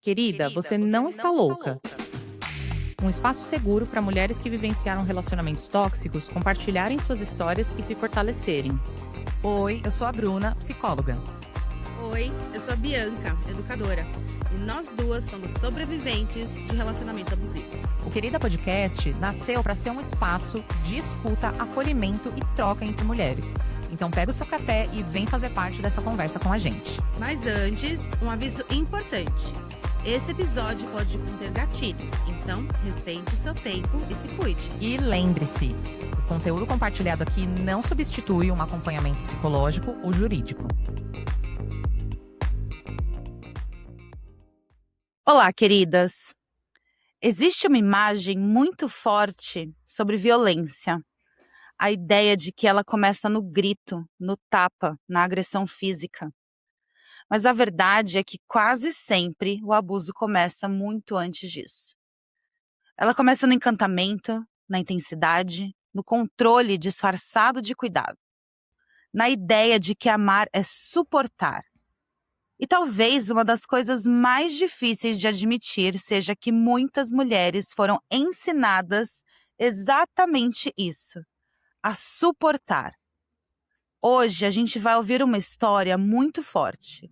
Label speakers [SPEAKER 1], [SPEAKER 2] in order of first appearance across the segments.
[SPEAKER 1] Querida, você não está louca. Um espaço seguro para mulheres que vivenciaram relacionamentos tóxicos compartilharem suas histórias e se fortalecerem. Oi, eu sou a Bruna, psicóloga.
[SPEAKER 2] Oi, eu sou a Bianca, educadora. E nós duas somos sobreviventes de relacionamentos abusivos.
[SPEAKER 1] O Querida Podcast nasceu para ser um espaço de escuta, acolhimento e troca entre mulheres. Então pega o seu café e vem fazer parte dessa conversa com a gente.
[SPEAKER 2] Mas antes, um aviso importante. Esse episódio pode conter gatilhos, então respeite o seu tempo e se cuide.
[SPEAKER 1] E lembre-se, o conteúdo compartilhado aqui não substitui um acompanhamento psicológico ou jurídico.
[SPEAKER 3] Olá, queridas! Existe uma imagem muito forte sobre violência. A ideia de que ela começa no grito, no tapa, na agressão física. Mas a verdade é que quase sempre o abuso começa muito antes disso. Ela começa no encantamento, na intensidade, no controle disfarçado de cuidado. Na ideia de que amar é suportar. E talvez uma das coisas mais difíceis de admitir seja que muitas mulheres foram ensinadas exatamente isso, a suportar. Hoje a gente vai ouvir uma história muito forte.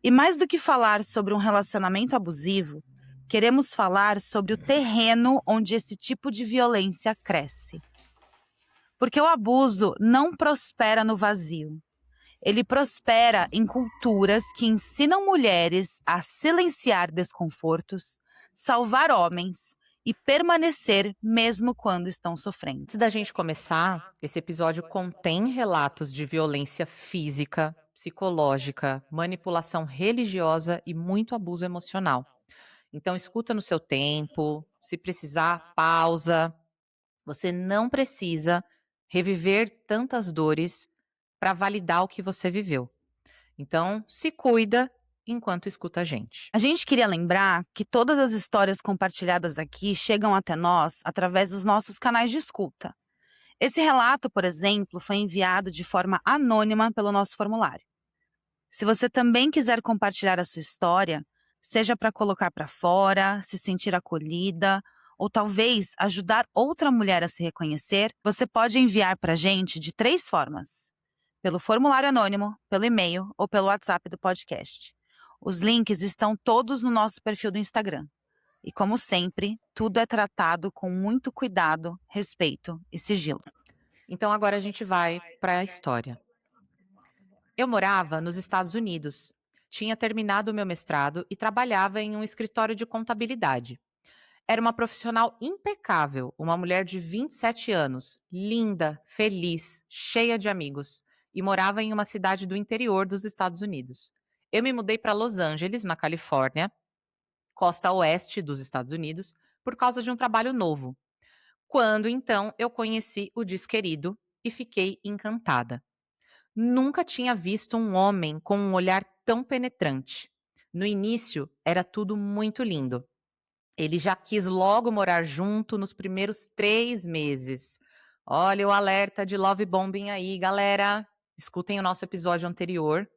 [SPEAKER 3] E mais do que falar sobre um relacionamento abusivo, queremos falar sobre o terreno onde esse tipo de violência cresce. Porque o abuso não prospera no vazio. Ele prospera em culturas que ensinam mulheres a silenciar desconfortos, salvar homens e permanecer mesmo quando estão sofrendo.
[SPEAKER 1] Antes da gente começar, esse episódio contém relatos de violência física, psicológica, manipulação religiosa e muito abuso emocional. Então escuta no seu tempo, se precisar, pausa. Você não precisa reviver tantas dores para validar o que você viveu. Então, se cuida enquanto escuta a gente.
[SPEAKER 3] A gente queria lembrar que todas as histórias compartilhadas aqui chegam até nós através dos nossos canais de escuta. Esse relato, por exemplo, foi enviado de forma anônima pelo nosso formulário. Se você também quiser compartilhar a sua história, seja para colocar para fora, se sentir acolhida, ou talvez ajudar outra mulher a se reconhecer, você pode enviar para a gente de 3 formas. Pelo formulário anônimo, pelo e-mail ou pelo WhatsApp do podcast. Os links estão todos no nosso perfil do Instagram. E como sempre, tudo é tratado com muito cuidado, respeito e sigilo.
[SPEAKER 1] Então agora a gente vai para a história. Eu morava nos Estados Unidos. Tinha terminado o meu mestrado e trabalhava em um escritório de contabilidade. Era uma profissional impecável, uma mulher de 27 anos, linda, feliz, cheia de amigos, e morava em uma cidade do interior dos Estados Unidos. Eu me mudei para Los Angeles, na Califórnia, costa oeste dos Estados Unidos, por causa de um trabalho novo. Quando então eu conheci o Desquerido e fiquei encantada. Nunca tinha visto um homem com um olhar tão penetrante. No início, era tudo muito lindo. Ele já quis logo morar junto nos primeiros 3 meses. Olha o alerta de love bombing aí, galera. Escutem o nosso episódio anterior.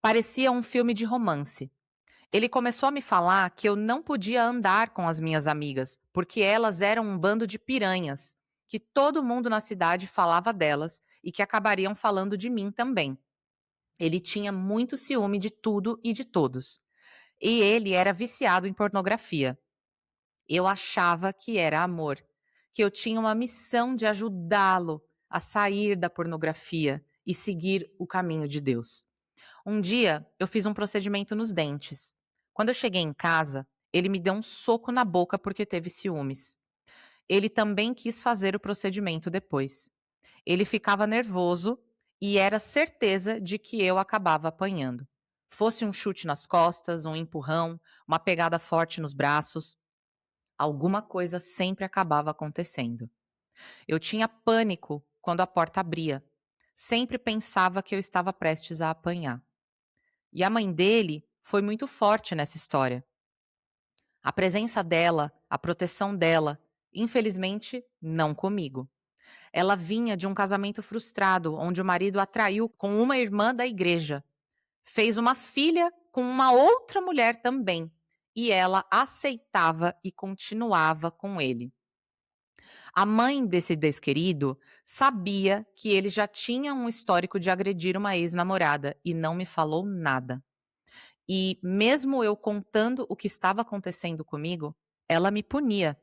[SPEAKER 1] Parecia um filme de romance. Ele começou a me falar que eu não podia andar com as minhas amigas, porque elas eram um bando de piranhas, que todo mundo na cidade falava delas e que acabariam falando de mim também. Ele tinha muito ciúme de tudo e de todos. E ele era viciado em pornografia. Eu achava que era amor, que eu tinha uma missão de ajudá-lo a sair da pornografia e seguir o caminho de Deus. Um dia, eu fiz um procedimento nos dentes. Quando eu cheguei em casa, ele me deu um soco na boca porque teve ciúmes. Ele também quis fazer o procedimento depois. Ele ficava nervoso e era certeza de que eu acabava apanhando. Fosse um chute nas costas, um empurrão, uma pegada forte nos braços, alguma coisa sempre acabava acontecendo. Eu tinha pânico quando a porta abria. Sempre pensava que eu estava prestes a apanhar. E a mãe dele foi muito forte nessa história. A presença dela, a proteção dela, infelizmente, não comigo. Ela vinha de um casamento frustrado, onde o marido a traiu com uma irmã da igreja. Fez uma filha com uma outra mulher também. E ela aceitava e continuava com ele. A mãe desse desquerido sabia que ele já tinha um histórico de agredir uma ex-namorada e não me falou nada. E mesmo eu contando o que estava acontecendo comigo, ela me punia.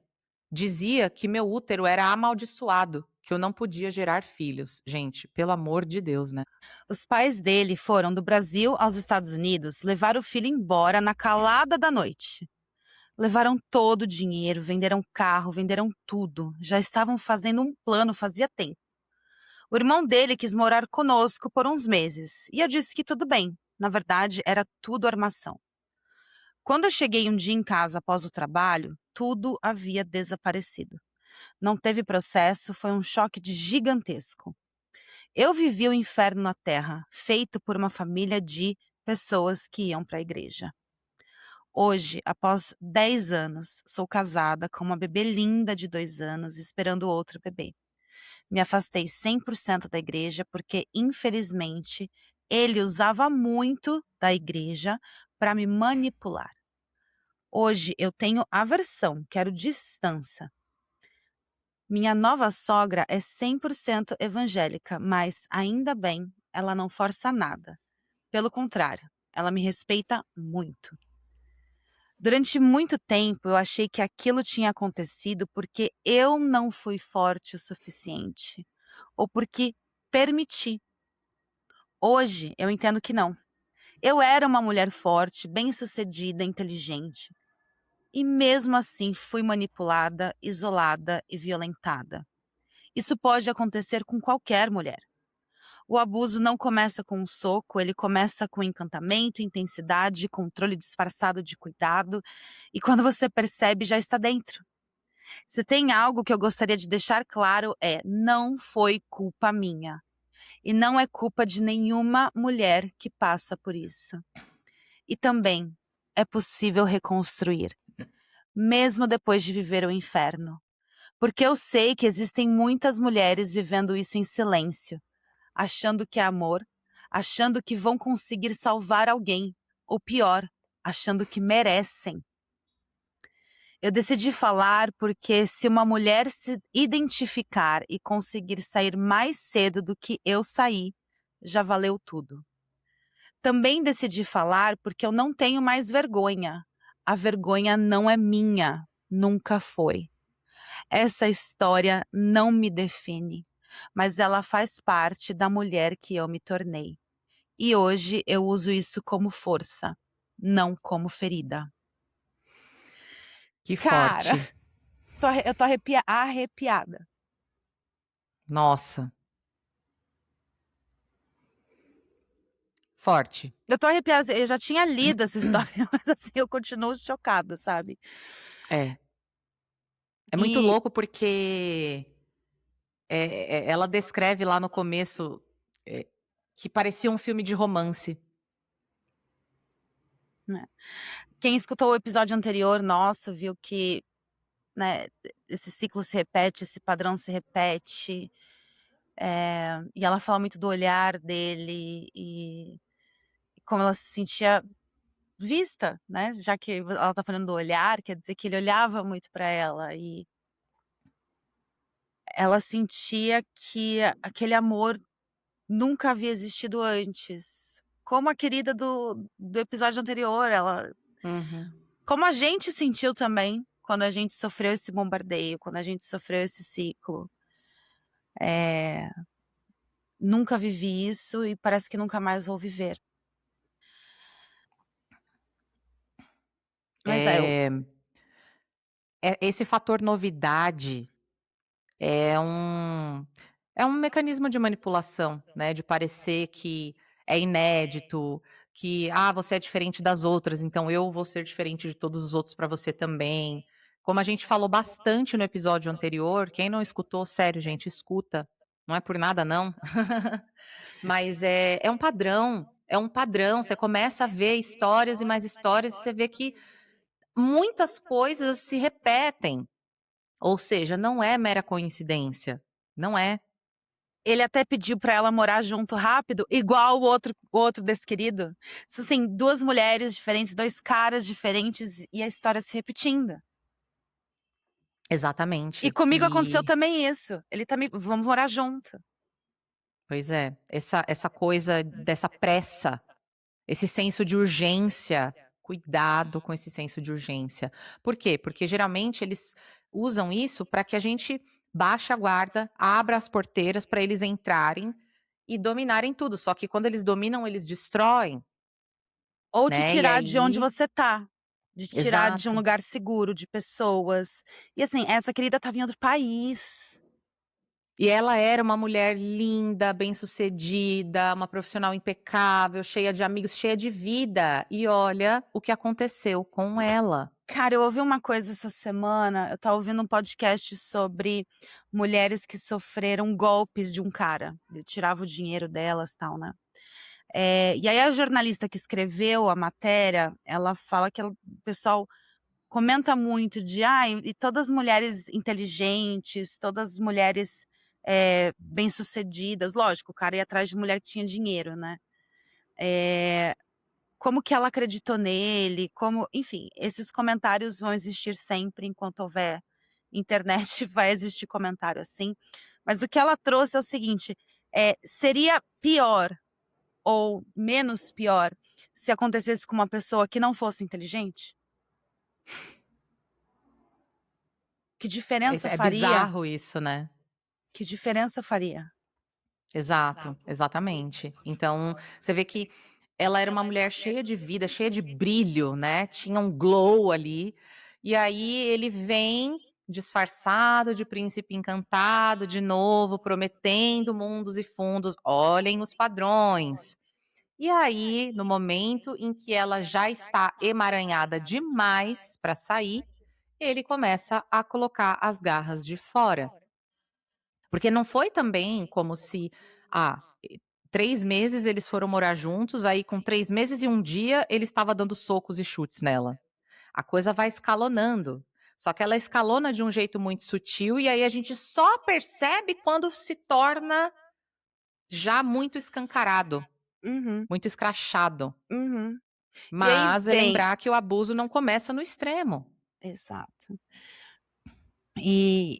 [SPEAKER 1] Dizia que meu útero era amaldiçoado, que eu não podia gerar filhos. Gente, pelo amor de Deus, né?
[SPEAKER 3] Os pais dele foram do Brasil aos Estados Unidos levar o filho embora na calada da noite. Levaram todo o dinheiro, venderam carro, venderam tudo. Já estavam fazendo um plano fazia tempo. O irmão dele quis morar conosco por uns meses e eu disse que tudo bem. Na verdade, era tudo armação. Quando eu cheguei um dia em casa após o trabalho, tudo havia desaparecido. Não teve processo, foi um choque gigantesco. Eu vivi o inferno na Terra, feito por uma família de pessoas que iam para a igreja. Hoje, após 10 anos, sou casada com uma bebê linda de 2 anos, esperando outro bebê. Me afastei 100% da igreja porque, infelizmente, ele usava muito da igreja para me manipular. Hoje eu tenho aversão, quero distância. Minha nova sogra é 100% evangélica, mas ainda bem, ela não força nada. Pelo contrário, ela me respeita muito. Durante muito tempo eu achei que aquilo tinha acontecido porque eu não fui forte o suficiente, ou porque permiti. Hoje eu entendo que não. Eu era uma mulher forte, bem-sucedida, inteligente. E mesmo assim fui manipulada, isolada e violentada. Isso pode acontecer com qualquer mulher. O abuso não começa com um soco, ele começa com encantamento, intensidade, controle disfarçado de cuidado, e quando você percebe, já está dentro. Se tem algo que eu gostaria de deixar claro não foi culpa minha. E não é culpa de nenhuma mulher que passa por isso. E também é possível reconstruir, mesmo depois de viver o inferno. Porque eu sei que existem muitas mulheres vivendo isso em silêncio, achando que é amor, achando que vão conseguir salvar alguém, ou pior, achando que merecem. Eu decidi falar porque se uma mulher se identificar e conseguir sair mais cedo do que eu saí, já valeu tudo. Também decidi falar porque eu não tenho mais vergonha. A vergonha não é minha, nunca foi. Essa história não me define, mas ela faz parte da mulher que eu me tornei. E hoje eu uso isso como força, não como ferida.
[SPEAKER 1] Que
[SPEAKER 3] Cara,
[SPEAKER 1] forte.
[SPEAKER 3] eu tô arrepiada.
[SPEAKER 1] Nossa. Forte.
[SPEAKER 3] Eu tô arrepiada, eu já tinha lido essa história, mas assim, eu continuo chocada, sabe?
[SPEAKER 1] É. É muito
[SPEAKER 3] E
[SPEAKER 1] louco porque ela descreve lá no começo que parecia um filme de romance.
[SPEAKER 3] né, quem escutou o episódio anterior, nossa, viu que, né, esse ciclo se repete, esse padrão se repete. E ela fala muito do olhar dele e como ela se sentia vista, né? Já que ela tá falando do olhar, quer dizer que ele olhava muito para ela e ela sentia que aquele amor nunca havia existido antes. Como a querida do episódio anterior,
[SPEAKER 1] Uhum.
[SPEAKER 3] como a gente sentiu também quando a gente sofreu esse bombardeio, quando a gente sofreu esse ciclo. Nunca vivi isso e parece que nunca mais vou viver. Mas
[SPEAKER 1] Esse fator novidade é um mecanismo de manipulação, né, de parecer que é inédito, que, você é diferente das outras, então eu vou ser diferente de todos os outros para você também. Como a gente falou bastante no episódio anterior, quem não escutou, sério, gente, escuta. Não é por nada não, mas é um padrão, você começa a ver histórias e mais histórias, e você vê que muitas coisas se repetem. Ou seja, não é mera coincidência, não é.
[SPEAKER 3] Ele até pediu pra ela morar junto rápido, igual o outro desse querido. Assim, 2 mulheres diferentes, 2 caras diferentes e a história se repetindo. E
[SPEAKER 1] Exatamente.
[SPEAKER 3] comigo aconteceu
[SPEAKER 1] E
[SPEAKER 3] também isso. Ele tá me vamos morar junto.
[SPEAKER 1] pois é, essa coisa dessa pressa, esse senso de urgência, cuidado com esse senso de urgência. Por quê? Porque geralmente eles usam isso para que a gente baixe a guarda, abra as porteiras para eles entrarem e dominarem tudo. Só que quando eles dominam, eles destroem,
[SPEAKER 3] Ou te
[SPEAKER 1] né? E
[SPEAKER 3] tirar de onde
[SPEAKER 1] aí,
[SPEAKER 3] você tá. De te tirar de um
[SPEAKER 1] exato.
[SPEAKER 3] lugar seguro, de pessoas. E assim, essa querida estava em outro país.
[SPEAKER 1] E ela era uma mulher linda, bem-sucedida, uma profissional impecável, cheia de amigos, cheia de vida. E olha o que aconteceu com ela.
[SPEAKER 3] Cara, eu ouvi uma coisa essa semana, eu estava ouvindo um podcast sobre mulheres que sofreram golpes de um cara. Ele tirava o dinheiro delas, tal, né. E aí a jornalista que escreveu a matéria, ela fala que o pessoal comenta muito de: "Ai, e todas as mulheres inteligentes, todas as mulheres, bem-sucedidas", lógico, o cara ia atrás de mulher que tinha dinheiro, né. Eh, Como que ela acreditou nele, como enfim, esses comentários vão existir sempre enquanto houver internet, vai existir comentário assim. Mas o que ela trouxe é o seguinte, seria pior ou menos pior se acontecesse com uma pessoa que não fosse inteligente? Que diferença
[SPEAKER 1] É
[SPEAKER 3] faria?
[SPEAKER 1] bizarro isso, né?
[SPEAKER 3] Que diferença faria?
[SPEAKER 1] Exato, exatamente. Então, você vê que ela era uma mulher cheia de vida, cheia de brilho, né? Tinha um glow ali. E aí ele vem disfarçado de príncipe encantado, de novo, prometendo mundos e fundos. Olhem os padrões. E aí, no momento em que ela já está emaranhada demais para sair, ele começa a colocar as garras de fora. Porque não foi também como se, ah, 3 meses eles foram morar juntos, aí com 3 meses e 1 dia ele estava dando socos e chutes nela. A coisa vai escalonando. Só que ela escalona de um jeito muito sutil e aí a gente só percebe quando se torna já muito escancarado,
[SPEAKER 3] Uhum,
[SPEAKER 1] muito escrachado.
[SPEAKER 3] uhum. E aí
[SPEAKER 1] Mas é
[SPEAKER 3] vem
[SPEAKER 1] lembrar que o abuso não começa no extremo.
[SPEAKER 3] exato. E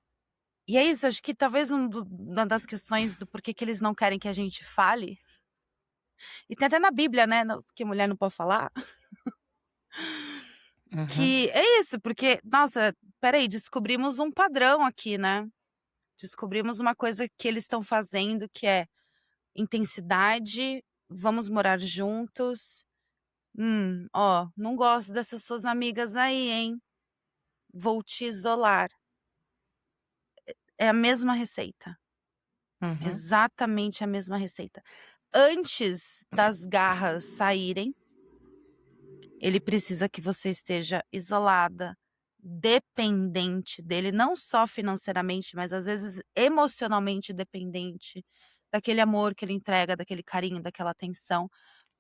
[SPEAKER 3] e é isso, acho que talvez uma das questões do porquê que eles não querem que a gente fale, e tem até na Bíblia, né, que mulher não pode falar,
[SPEAKER 1] Uhum.
[SPEAKER 3] que é isso, porque, nossa, espera aí, descobrimos um padrão aqui, né. Descobrimos uma coisa que eles estão fazendo que é intensidade, vamos morar juntos, ó, não gosto dessas suas amigas aí, hein, vou te isolar. É a mesma receita,
[SPEAKER 1] Uhum.
[SPEAKER 3] exatamente a mesma receita. Antes das garras saírem, ele precisa que você esteja isolada, dependente dele, não só financeiramente, mas às vezes emocionalmente dependente daquele amor que ele entrega, daquele carinho, daquela atenção,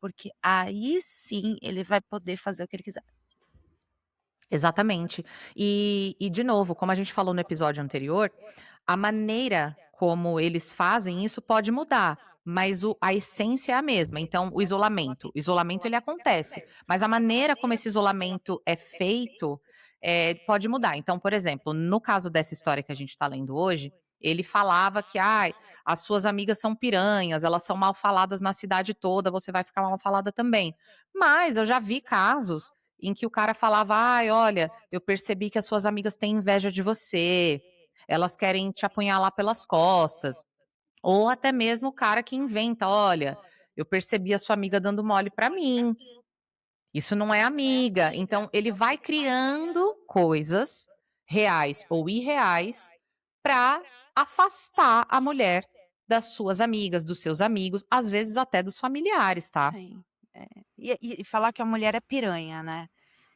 [SPEAKER 3] porque aí sim ele vai poder fazer o que ele quiser.
[SPEAKER 1] Exatamente. E de novo, como a gente falou no episódio anterior, a maneira como eles fazem isso pode mudar, mas a essência é a mesma. Então, o isolamento ele acontece, mas a maneira como esse isolamento é feito, pode mudar. Então, por exemplo, no caso dessa história que a gente está lendo hoje, ele falava que, ai, as suas amigas são piranhas, elas são mal faladas na cidade toda, você vai ficar mal falada também. Mas eu já vi casos em que o cara falava: "Ai, olha, eu percebi que as suas amigas têm inveja de você, elas querem te apunhalar pelas costas". Ou até mesmo o cara que inventa: "Olha, eu percebi a sua amiga dando mole pra mim, isso não é amiga". Então ele vai criando coisas, reais ou irreais, pra afastar a mulher das suas amigas, dos seus amigos, às vezes até dos familiares, tá?
[SPEAKER 3] Sim, é. E falar que a mulher é piranha, né.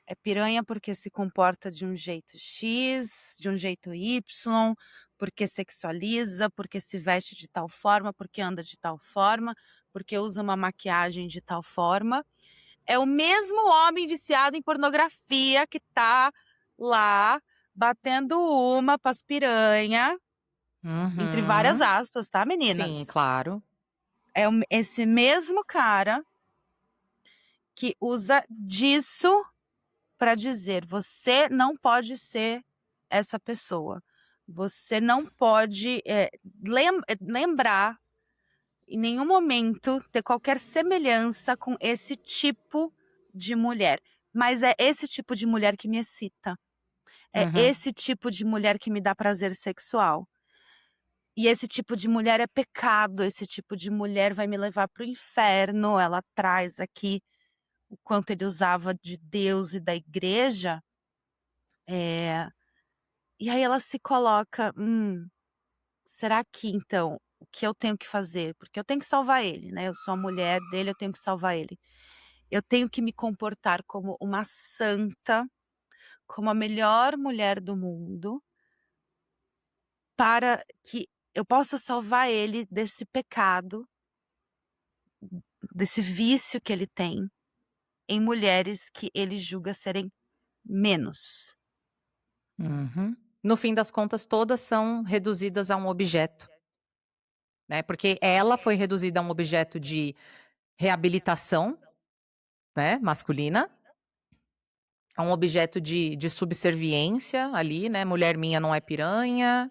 [SPEAKER 3] É piranha porque se comporta de um jeito X, de um jeito Y, porque sexualiza, porque se veste de tal forma, porque anda de tal forma, porque usa uma maquiagem de tal forma. É o mesmo homem viciado em pornografia que tá lá batendo uma para as piranha, Entre várias
[SPEAKER 1] Uhum.
[SPEAKER 3] aspas, tá,
[SPEAKER 1] Sim,
[SPEAKER 3] meninas?
[SPEAKER 1] claro.
[SPEAKER 3] É esse mesmo cara que usa disso para dizer: "Você não pode ser essa pessoa. Você não pode, lembrar em nenhum momento ter qualquer semelhança com esse tipo de mulher. Mas é esse tipo de mulher que me excita. É
[SPEAKER 1] Uhum.
[SPEAKER 3] esse tipo de mulher que me dá prazer sexual. E esse tipo de mulher é pecado, esse tipo de mulher vai me levar para o inferno". Ela traz aqui o quanto ele usava de Deus e da igreja, eh, e aí ela se coloca: será que então, o que eu tenho que fazer? Porque eu tenho que salvar ele, né, eu sou a mulher dele, eu tenho que salvar ele. Eu tenho que me comportar como uma santa, como a melhor mulher do mundo, para que eu possa salvar ele desse pecado, desse vício que ele tem em mulheres que ele julga serem menos.
[SPEAKER 1] Uhum. No fim das contas, todas são reduzidas a um objeto, né, porque ela foi reduzida a um objeto de reabilitação, né, masculina, a um objeto de subserviência ali, né, mulher minha não é piranha,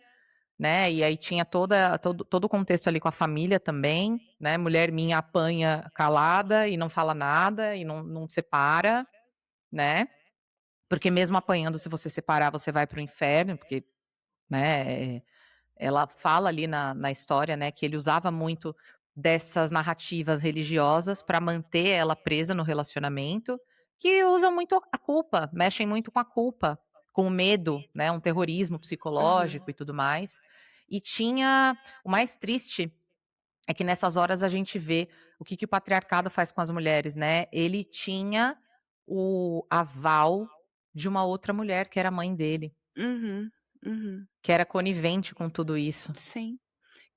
[SPEAKER 1] né, e aí tinha todo o contexto ali com a família também, né, mulher minha apanha calada e não fala nada e não separa, né, porque mesmo apanhando, se você separar, você vai para o inferno, porque, né, ela fala ali na história, né, que ele usava muito dessas narrativas religiosas para manter ela presa no relacionamento, que usam muito a culpa, mexem muito com a culpa, com o medo, né, um terrorismo
[SPEAKER 3] Aham.
[SPEAKER 1] psicológico e tudo mais. E tinha o mais triste é que nessas horas a gente vê o que o patriarcado faz com as mulheres, né. Ele tinha o aval de uma outra mulher que era a mãe dele,
[SPEAKER 3] Uhum, uhum.
[SPEAKER 1] que era conivente com tudo isso.
[SPEAKER 3] Sim.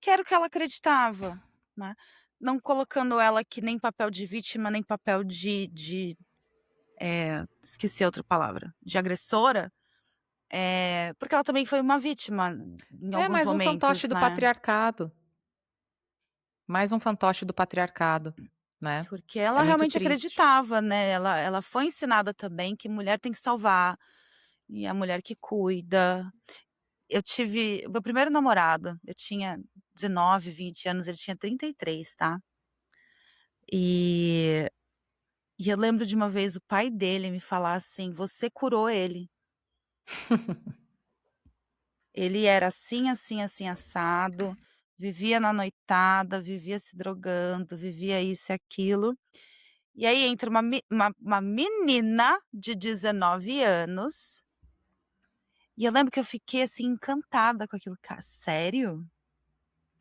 [SPEAKER 3] Que era o que ela acreditava, né. Não colocando ela aqui nem papel de vítima, nem papel de esqueci a outra palavra, de agressora, porque ela também foi uma vítima em
[SPEAKER 1] É
[SPEAKER 3] alguns
[SPEAKER 1] mais um fantoche
[SPEAKER 3] momentos,
[SPEAKER 1] do
[SPEAKER 3] né.
[SPEAKER 1] patriarcado, mais um fantoche do patriarcado, né.
[SPEAKER 3] Porque
[SPEAKER 1] É
[SPEAKER 3] ela
[SPEAKER 1] muito
[SPEAKER 3] realmente
[SPEAKER 1] triste.
[SPEAKER 3] acreditava, né, ela foi ensinada também que mulher tem que salvar, e a mulher que cuida. Eu tive o meu primeiro namorado, eu tinha 19, 20 anos, ele tinha 33, tá. E eu lembro de uma vez o pai dele me falar assim: "Você curou ele. Ele era assim, assim, assim, assado, vivia na noitada, vivia se drogando, vivia isso e aquilo". E aí entra uma menina de 19 anos, e eu lembro que eu fiquei, assim, encantada com aquilo. Sério?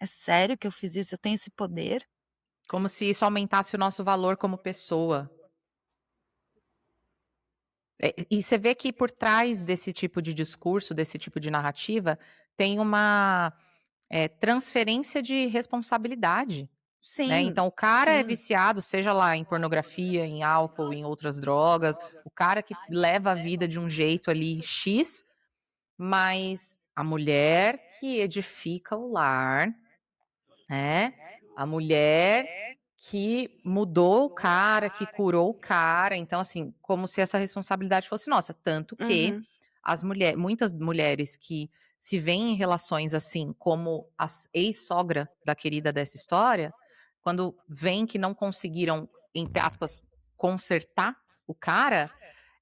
[SPEAKER 3] É sério que eu fiz isso? Eu tenho esse poder?".
[SPEAKER 1] Como se isso aumentasse o nosso valor como pessoa. E você vê que por trás desse tipo de discurso, desse tipo de narrativa, tem uma, transferência de responsabilidade, né.
[SPEAKER 3] Sim,
[SPEAKER 1] Então o cara é
[SPEAKER 3] sim,
[SPEAKER 1] viciado, seja lá em pornografia, em álcool, em outras drogas, o cara que leva a vida de um jeito ali "X", mas a mulher que edifica o lar, né, a mulher que mudou o cara, que curou o cara, então assim, como se essa responsabilidade fosse nossa, tanto que
[SPEAKER 3] uhum,
[SPEAKER 1] muitas mulheres que se veem em relações assim, como a ex-sogra da querida dessa história, quando veem que não conseguiram, entre aspas, "consertar" o cara,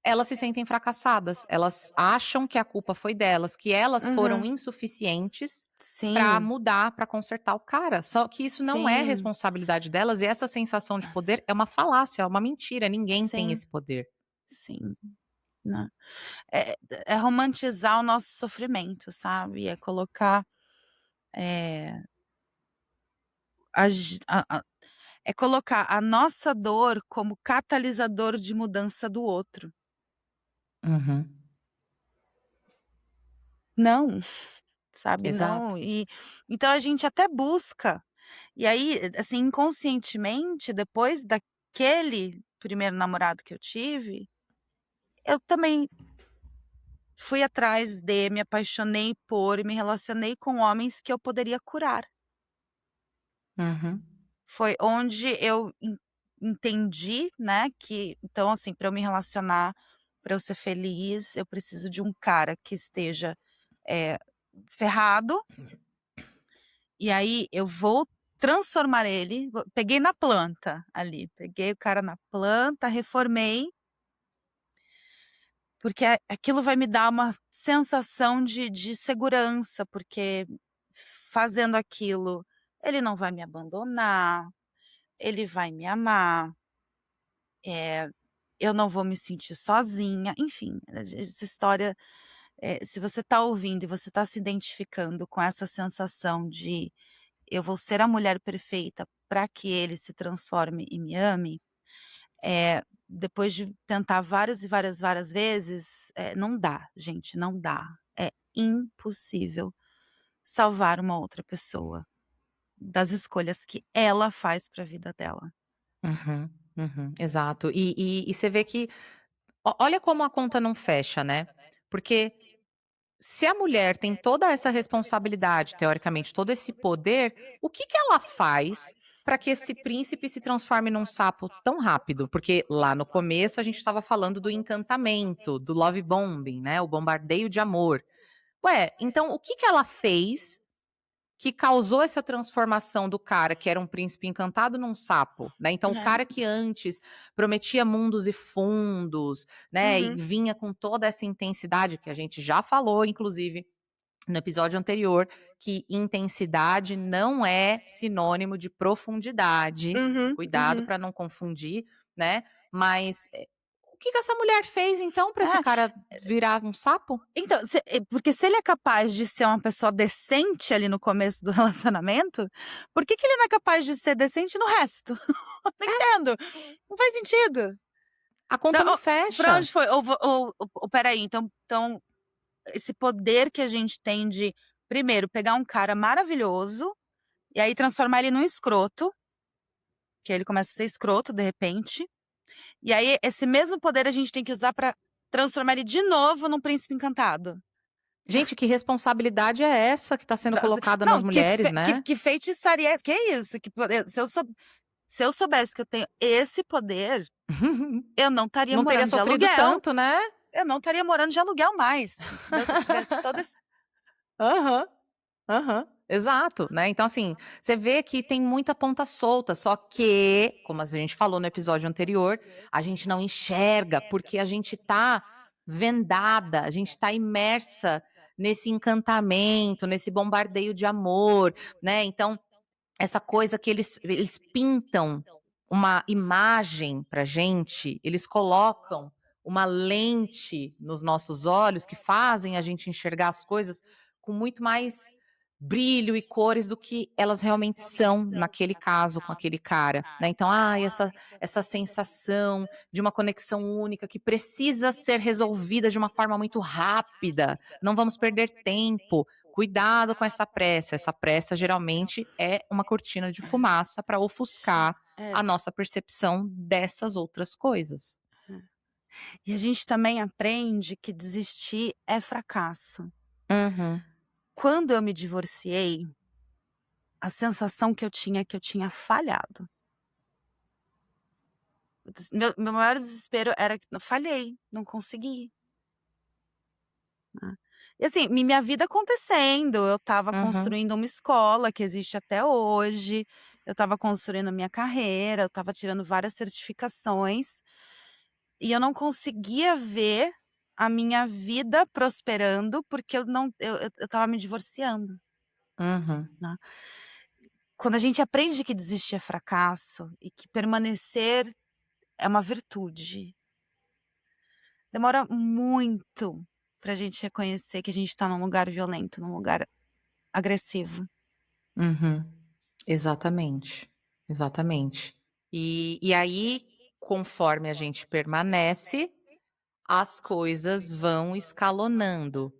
[SPEAKER 1] elas se sentem fracassadas, elas acham que a culpa foi delas, que elas foram
[SPEAKER 3] uhum.
[SPEAKER 1] insuficientes para
[SPEAKER 3] Sim,
[SPEAKER 1] mudar, para consertar o cara, só que isso não é
[SPEAKER 3] sim,
[SPEAKER 1] responsabilidade delas e essa sensação de poder é uma falácia, é uma mentira, ninguém tem
[SPEAKER 3] sim,
[SPEAKER 1] esse poder.
[SPEAKER 3] sim, né. É é romantizar o nosso sofrimento, sabe, é colocar, eh, a ge a é colocar a nossa dor como catalisador de mudança do outro.
[SPEAKER 1] Uhum,
[SPEAKER 3] Não, sabe,
[SPEAKER 1] exato.
[SPEAKER 3] não, e então a gente até busca, e aí, assim, inconscientemente, depois daquele primeiro namorado que eu tive, eu também fui atrás me apaixonei por e me relacionei com homens que eu poderia curar.
[SPEAKER 1] Uhum.
[SPEAKER 3] Foi onde eu entendi, né, que então, assim, para eu me relacionar, para eu ser feliz, eu preciso de um cara que esteja, eh, ferrado, e aí eu vou transformar ele peguei na planta ali, peguei o cara na planta, reformei, porque aquilo vai me dar uma sensação de segurança, porque fazendo aquilo, ele não vai me abandonar, ele vai me amar. Eh, eu não vou me sentir sozinha, enfim, essa história, se você está ouvindo e você está se identificando com essa sensação de: "Eu vou ser a mulher perfeita para que ele se transforme e me ame", depois de tentar várias e várias, várias vezes, não dá, gente, não dá. É impossível salvar uma outra pessoa das escolhas que ela faz para a vida dela.
[SPEAKER 1] Uhum, uhum, exato. E você vê que olha como a conta não fecha, né, porque se a mulher tem toda essa responsabilidade, teoricamente, todo esse poder, o que que ela faz para que esse príncipe se transforme num sapo tão rápido? Porque lá no começo a gente estava falando do encantamento, do love bombing, né, o bombardeio de amor. Ué, então o que que ela fez que causou essa transformação do cara que era um príncipe encantado num sapo, né, então o
[SPEAKER 3] Uhum,
[SPEAKER 1] cara que antes prometia mundos e fundos, né, e
[SPEAKER 3] uhum.
[SPEAKER 1] vinha com toda essa intensidade que a gente já falou inclusive no episódio anterior, que intensidade não é sinônimo de profundidade,
[SPEAKER 3] Uhum,
[SPEAKER 1] cuidado
[SPEAKER 3] uhum.
[SPEAKER 1] para não confundir, né, mas, o que que essa mulher fez então para esse
[SPEAKER 3] É,
[SPEAKER 1] cara virar um sapo?
[SPEAKER 3] então, porque se ele é capaz de ser uma pessoa decente ali no começo do relacionamento, por que que ele não é capaz de ser decente no resto? Não entendo, não faz sentido.
[SPEAKER 1] A conta
[SPEAKER 3] Então,
[SPEAKER 1] não
[SPEAKER 3] pra
[SPEAKER 1] fecha.
[SPEAKER 3] onde foi? Ou espera aí, então esse poder que a gente tem de, primeiro, pegar um cara maravilhoso, e aí transformar ele num escroto, que aí ele começa a ser escroto de repente, e aí esse mesmo poder a gente tem que usar pra transformar ele de novo num príncipe encantado.
[SPEAKER 1] Gente, que responsabilidade é essa que está sendo
[SPEAKER 3] Nossa,
[SPEAKER 1] colocada nas
[SPEAKER 3] não,
[SPEAKER 1] mulheres, né?
[SPEAKER 3] que feitiçaria que é isso? Que poder se eu soubesse que eu tenho esse poder, eu não estaria
[SPEAKER 1] Não teria
[SPEAKER 3] morando de
[SPEAKER 1] sofrido
[SPEAKER 3] aluguel,
[SPEAKER 1] tanto, né?
[SPEAKER 3] eu não estaria morando de aluguel mais, entendeu? Se eu tivesse todo esse
[SPEAKER 1] Aham, aham. Exato, né, então assim, você vê que tem muita ponta solta, só que, como a gente falou no episódio anterior, a gente não enxerga, porque a gente tá vendada, a gente tá imersa nesse encantamento, nesse bombardeio de amor, né, então essa coisa que eles pintam uma imagem pra gente, eles colocam uma lente nos nossos olhos que fazem a gente enxergar as coisas com muito mais brilho e cores do que elas realmente são naquele caso com aquele cara, né. Então, essa sensação de uma conexão única que precisa ser resolvida de uma forma muito rápida, não vamos perder tempo. Cuidado com essa pressa geralmente é uma cortina de fumaça para ofuscar
[SPEAKER 3] é,
[SPEAKER 1] a nossa percepção dessas outras coisas.
[SPEAKER 3] e a gente também aprende que desistir é fracasso.
[SPEAKER 1] Uhum,
[SPEAKER 3] Quando eu me divorciei, a sensação que eu tinha é que eu tinha falhado. Meu maior desespero era que eu falhei, não consegui, né. E assim, minha vida acontecendo, eu estava
[SPEAKER 1] uhum,
[SPEAKER 3] construindo uma escola que existe até hoje, eu estava construindo a minha carreira, eu estava tirando várias certificações, e eu não conseguia ver a minha vida prosperando, porque eu não eu estava me divorciando,
[SPEAKER 1] uhum,
[SPEAKER 3] né. Quando a gente aprende que desistir é fracasso e que permanecer é uma virtude, demora muito pra gente reconhecer que a gente tá num lugar violento, num lugar agressivo.
[SPEAKER 1] uhum. Exatamente, exatamente. E aí, conforme a gente permanece, as coisas vão escalonando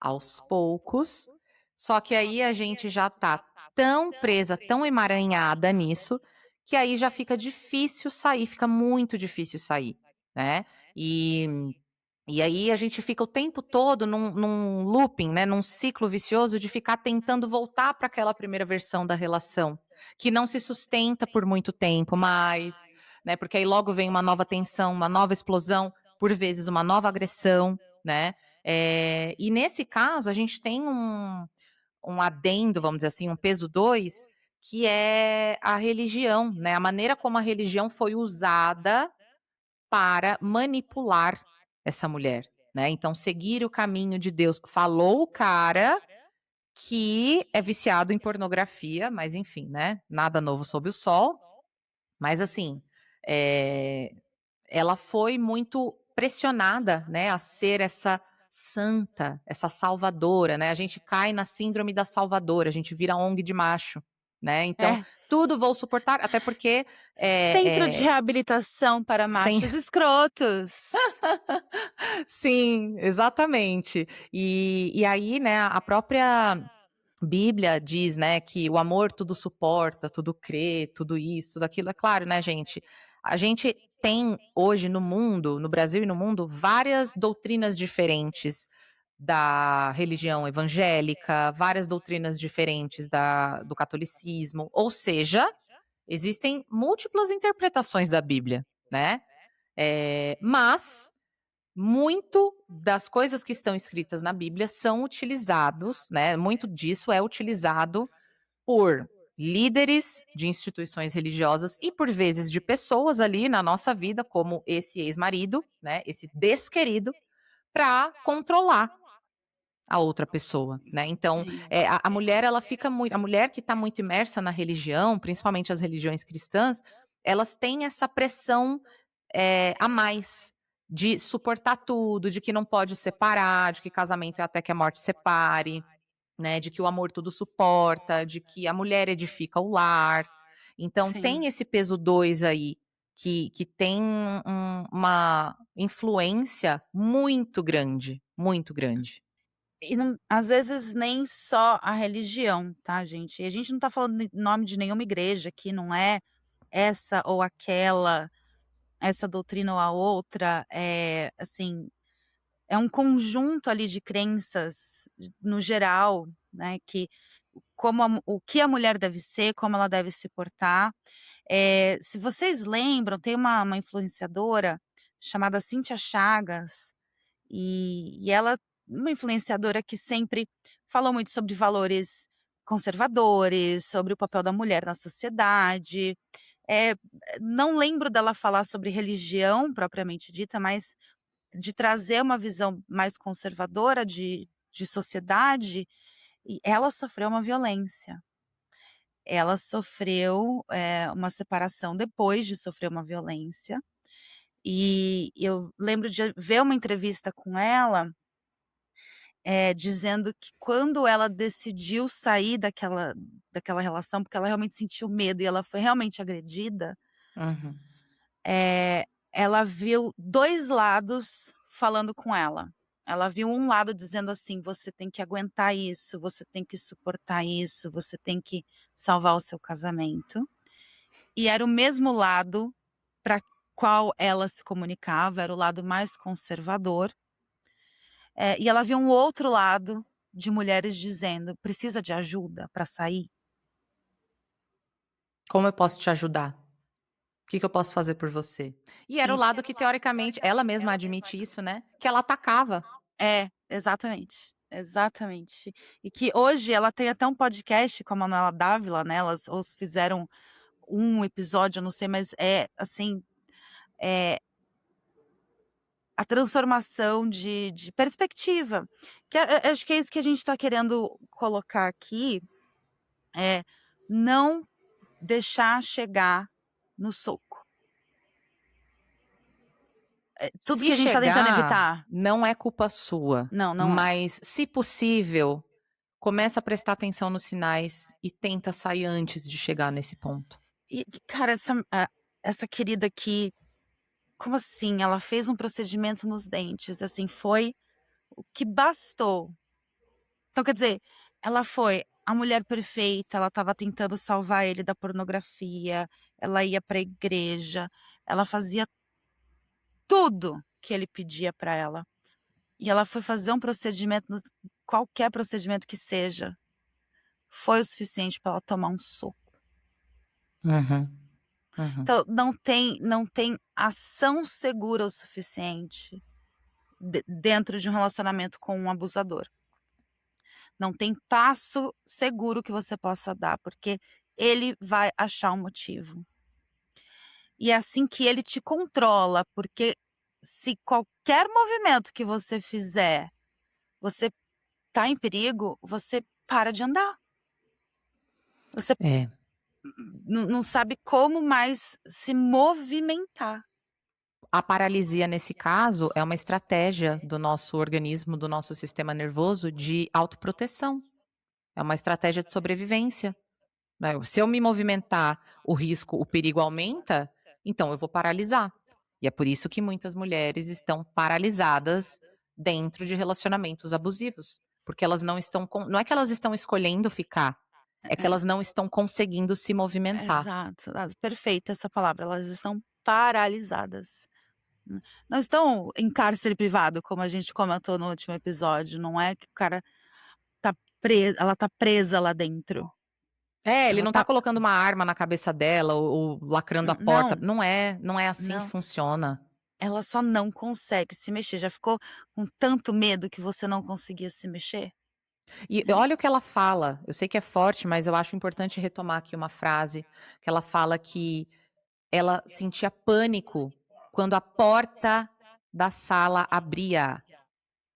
[SPEAKER 1] aos poucos, só que aí a gente já tá tão presa, tão emaranhada nisso, que aí já fica difícil sair, fica muito difícil sair, né. E E aí a gente fica o tempo todo num looping, né, num ciclo vicioso de ficar tentando voltar para aquela primeira versão da relação, que não se sustenta por muito tempo mais, né, porque aí logo vem uma nova tensão, uma nova explosão, por vezes uma nova agressão, né. E nesse caso a gente tem um adendo, vamos dizer assim, um peso 2, que é a religião, né, a maneira como a religião foi usada para manipular essa mulher, né. Então seguir o caminho de Deus. Falou o cara que é viciado em pornografia, mas enfim, né, nada novo sob o sol. Mas assim, eh, ela foi muito pressionada, né, a ser essa santa, essa salvadora, né. A gente cai na síndrome da salvadora, a gente vira ONG de macho, né. Então,
[SPEAKER 3] É.
[SPEAKER 1] tudo vou suportar, até porque,
[SPEAKER 3] Centro de reabilitação para
[SPEAKER 1] sem
[SPEAKER 3] machos escrotos.
[SPEAKER 1] sim, exatamente. E aí, né, a própria Bíblia diz, né, que o amor tudo suporta, tudo crê, tudo isso, tudo aquilo. É claro, né, gente? A gente tem hoje no mundo, no Brasil e no mundo, várias doutrinas diferentes da religião evangélica, várias doutrinas diferentes do catolicismo. Ou seja, existem múltiplas interpretações da Bíblia, né? Mas muito das coisas que estão escritas na Bíblia são utilizados, né, muito disso é utilizado por líderes de instituições religiosas e por vezes de pessoas ali na nossa vida, como esse ex-marido, né, esse desquerido, para controlar a outra pessoa, né. Então,
[SPEAKER 3] Sim.
[SPEAKER 1] a mulher ela fica muito a mulher que está muito imersa na religião, principalmente as religiões cristãs, elas têm essa pressão a mais, de suportar tudo, de que não pode separar, de que casamento é até que a morte separe, né, de que o amor tudo suporta, de que a mulher edifica o lar. Então
[SPEAKER 3] Sim.
[SPEAKER 1] tem esse peso 2 aí, que tem uma influência muito grande, muito grande.
[SPEAKER 3] E não, às vezes nem só a religião, tá, gente? E a gente não tá falando em nome de nenhuma igreja aqui, não é essa ou aquela, essa doutrina ou a outra, assim, é um conjunto ali de crenças, no geral, né, que o que a mulher deve ser, como ela deve se portar. Se vocês lembram, tem uma influenciadora chamada Cíntia Chagas, e ela uma influenciadora que sempre falou muito sobre valores conservadores, sobre o papel da mulher na sociedade. Eh, não lembro dela falar sobre religião propriamente dita, mas de trazer uma visão mais conservadora de sociedade, e ela sofreu uma violência. Ela sofreu, uma separação depois de sofrer uma violência, e eu lembro de ver uma entrevista com ela, dizendo que quando ela decidiu sair daquela relação, porque ela realmente sentiu medo e ela foi realmente agredida,
[SPEAKER 1] Uhum.
[SPEAKER 3] eh, ela viu 2 lados falando com ela. Ela viu um lado dizendo assim: "Você tem que aguentar isso, você tem que suportar isso, você tem que salvar o seu casamento". E era o mesmo lado para qual ela se comunicava, era o lado mais conservador. E ela viu um outro lado de mulheres dizendo: "Precisa de ajuda para sair?".
[SPEAKER 1] Como eu posso te ajudar? O que eu posso fazer por você? E era o
[SPEAKER 3] E
[SPEAKER 1] lado que teoricamente ela mesma admite isso, né, que ela atacava.
[SPEAKER 3] exatamente, exatamente. E que hoje ela tem até um podcast com a Manuela Dávila, né, elas ou fizeram um episódio, eu não sei, mas é, assim, é a transformação de perspectiva, que acho que é isso que a gente está querendo colocar aqui, é não deixar chegar no soco. Tudo que
[SPEAKER 1] Se
[SPEAKER 3] a gente tá tentando
[SPEAKER 1] chegar,
[SPEAKER 3] evitar.
[SPEAKER 1] não é culpa sua,
[SPEAKER 3] Não, não é.
[SPEAKER 1] mas se possível, começa a prestar atenção nos sinais e tenta sair antes de chegar nesse ponto.
[SPEAKER 3] E, cara, essa querida aqui, como assim? Ela fez um procedimento nos dentes, assim, foi o que bastou. Então, quer dizer, ela foi a mulher perfeita, ela estava tentando salvar ele da pornografia, ela ia pra igreja, ela fazia tudo que ele pedia pra ela. e ela foi fazer um procedimento, qualquer procedimento que seja, foi o suficiente para ela tomar um soco.
[SPEAKER 1] Uhum. Uhum.
[SPEAKER 3] Então não tem ação segura o suficiente dentro de um relacionamento com um abusador. Não tem passo seguro que você possa dar, porque ele vai achar um motivo. E é assim que ele te controla, porque se qualquer movimento que você fizer, você tá em perigo, você para de andar. Você
[SPEAKER 1] É.
[SPEAKER 3] não sabe como mais se movimentar.
[SPEAKER 1] A paralisia, nesse caso, é uma estratégia do nosso organismo, do nosso sistema nervoso de autoproteção. É uma estratégia de sobrevivência, né. Se eu me movimentar, o perigo aumenta, então eu vou paralisar. E é por isso que muitas mulheres estão paralisadas dentro de relacionamentos abusivos, porque elas não é que elas estão escolhendo ficar, é que elas não estão conseguindo se movimentar.
[SPEAKER 3] Exato, perfeita essa palavra, elas estão paralisadas. Não estão em cárcere privado, como a gente comentou no último episódio, não é que o cara ela tá presa lá dentro.
[SPEAKER 1] É, ele
[SPEAKER 3] Ela
[SPEAKER 1] não tá
[SPEAKER 3] tá
[SPEAKER 1] colocando uma arma na cabeça dela ou lacrando a porta.
[SPEAKER 3] não,
[SPEAKER 1] Não é assim que
[SPEAKER 3] não,
[SPEAKER 1] funciona.
[SPEAKER 3] ela só não consegue se mexer. Já ficou com tanto medo que você não conseguia se mexer?
[SPEAKER 1] E
[SPEAKER 3] É
[SPEAKER 1] olha o
[SPEAKER 3] isso.
[SPEAKER 1] que ela fala, eu sei que é forte, mas eu acho importante retomar aqui uma frase, que ela fala que ela sentia pânico quando a porta da sala abria,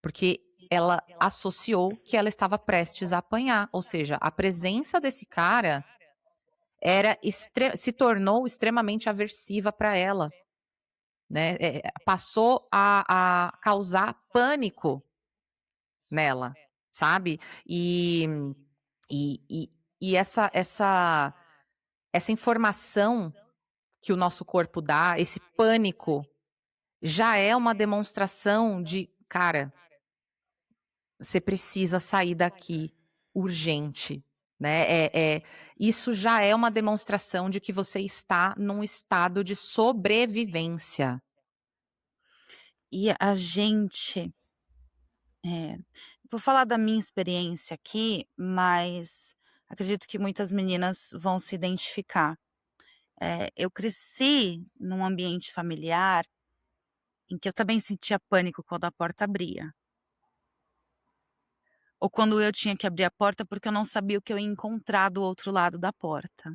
[SPEAKER 1] porque ela associou que ela estava prestes a apanhar, ou seja, a presença desse cara se tornou extremamente aversiva para ela, né, passou a causar pânico nela, sabe. E e e e essa informação que o nosso corpo dá, esse pânico, já é uma demonstração de: "Cara, você precisa sair daqui urgente", né. Isso já é uma demonstração de que você está num estado de sobrevivência.
[SPEAKER 3] E a gente, vou falar da minha experiência aqui, mas acredito que muitas meninas vão se identificar. Eu cresci num ambiente familiar em que eu também sentia pânico quando a porta abria, ou quando eu tinha que abrir a porta, porque eu não sabia o que eu ia encontrar do outro lado da porta.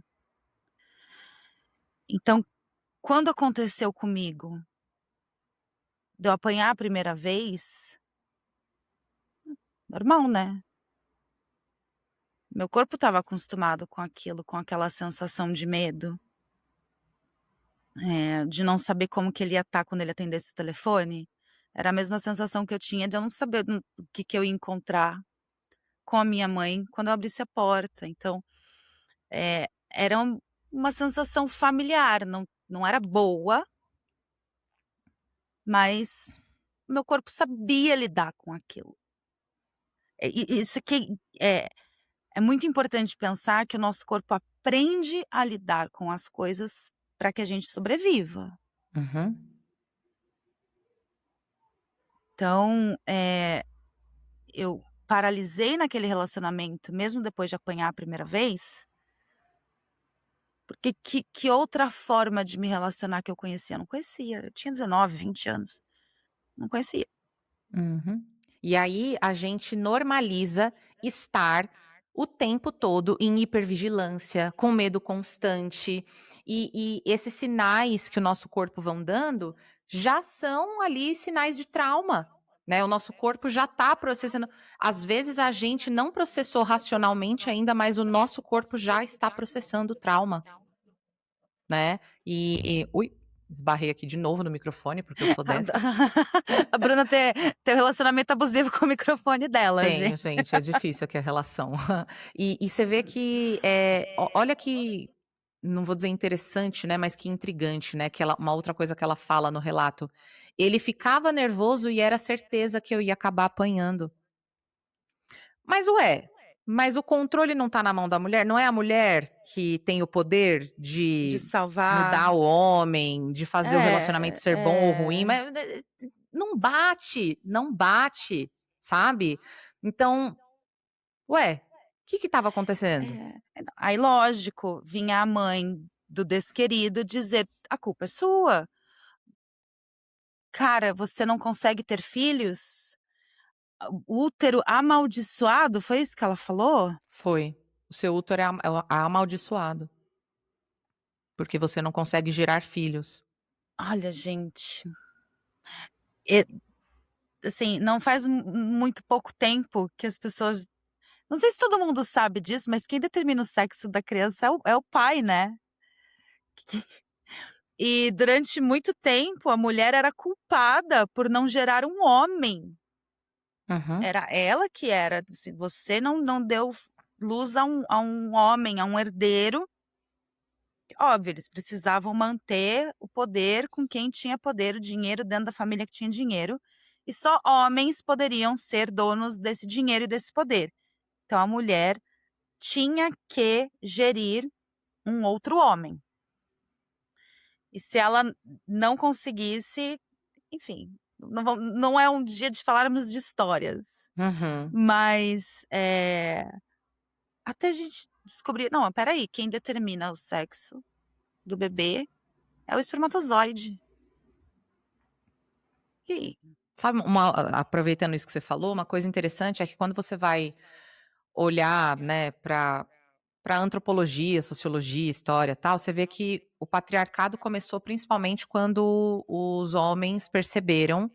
[SPEAKER 3] Então, quando aconteceu comigo, de eu apanhar a primeira vez, normal, né, meu corpo estava acostumado com aquilo, com aquela sensação de medo, de não saber como que ele ia estar quando ele atendesse o telefone. Era a mesma sensação que eu tinha de eu não saber o que que eu ia encontrar com a minha mãe quando eu abrisse a porta. Então, era uma sensação familiar, não era boa, mas meu corpo sabia lidar com aquilo. Isso que é muito importante pensar que o nosso corpo aprende a lidar com as coisas para que a gente sobreviva.
[SPEAKER 1] Uhum.
[SPEAKER 3] Então, eu paralisei naquele relacionamento, mesmo depois de apanhar a primeira vez, porque que outra forma de me relacionar que eu conhecia? Eu não conhecia, eu tinha 19, 20 anos, não conhecia.
[SPEAKER 1] Uhum. E aí a gente normaliza estar o tempo todo em hipervigilância, com medo constante, e esses sinais que o nosso corpo vão dando já são ali sinais de trauma, né? O nosso corpo já está processando. Às vezes a gente não processou racionalmente ainda, mas o nosso corpo já está processando o trauma, né? Ui, esbarrei aqui de novo no microfone, porque eu sou
[SPEAKER 3] A
[SPEAKER 1] dessas.
[SPEAKER 3] a Bruna tem um relacionamento abusivo com o microfone dela,
[SPEAKER 1] Tenho,
[SPEAKER 3] gente.
[SPEAKER 1] gente, é difícil aqui a relação. E você vê que, olha que, não vou dizer interessante, né, mas que intrigante, né, que uma outra coisa que ela fala no relato, ele ficava nervoso e era certeza que eu ia acabar apanhando. Mas o controle não tá na mão da mulher? Não é a mulher que tem o poder
[SPEAKER 3] De
[SPEAKER 1] de
[SPEAKER 3] salvar.
[SPEAKER 1] mudar o homem, de fazer o relacionamento
[SPEAKER 3] É,
[SPEAKER 1] ser bom ou ruim,
[SPEAKER 3] é.
[SPEAKER 1] mas não bate, não bate, sabe? Então, ué, o que estava acontecendo?
[SPEAKER 3] Aí lógico, vinha a mãe do desquerido dizer: "A culpa é sua. Cara, você não consegue ter filhos? O útero amaldiçoado", foi isso que ela falou?
[SPEAKER 1] Foi. O seu útero é amaldiçoado, porque você não consegue gerar filhos.
[SPEAKER 3] Olha gente, e assim, não faz muito pouco tempo que as pessoas, não sei se todo mundo sabe disso, mas quem determina o sexo da criança é o pai, né. E durante muito tempo a mulher era culpada por não gerar um homem.
[SPEAKER 1] Uhum.
[SPEAKER 3] Era ela que era, se você não deu luz a um homem, a um herdeiro, óbvio, eles precisavam manter o poder com quem tinha poder, o dinheiro dentro da família que tinha dinheiro, e só homens poderiam ser donos desse dinheiro e desse poder. Então a mulher tinha que gerir um outro homem. E se ela não conseguisse, enfim, não é um dia de falarmos de histórias,
[SPEAKER 1] Uhum.
[SPEAKER 3] mas, até a gente descobrir, não, espera aí, quem determina o sexo do bebê é o espermatozoide. E aí?
[SPEAKER 1] Sabe, aproveitando isso que você falou, uma coisa interessante é que quando você vai olhar, né, para antropologia, sociologia, história, tal, você vê que o patriarcado começou principalmente quando os homens perceberam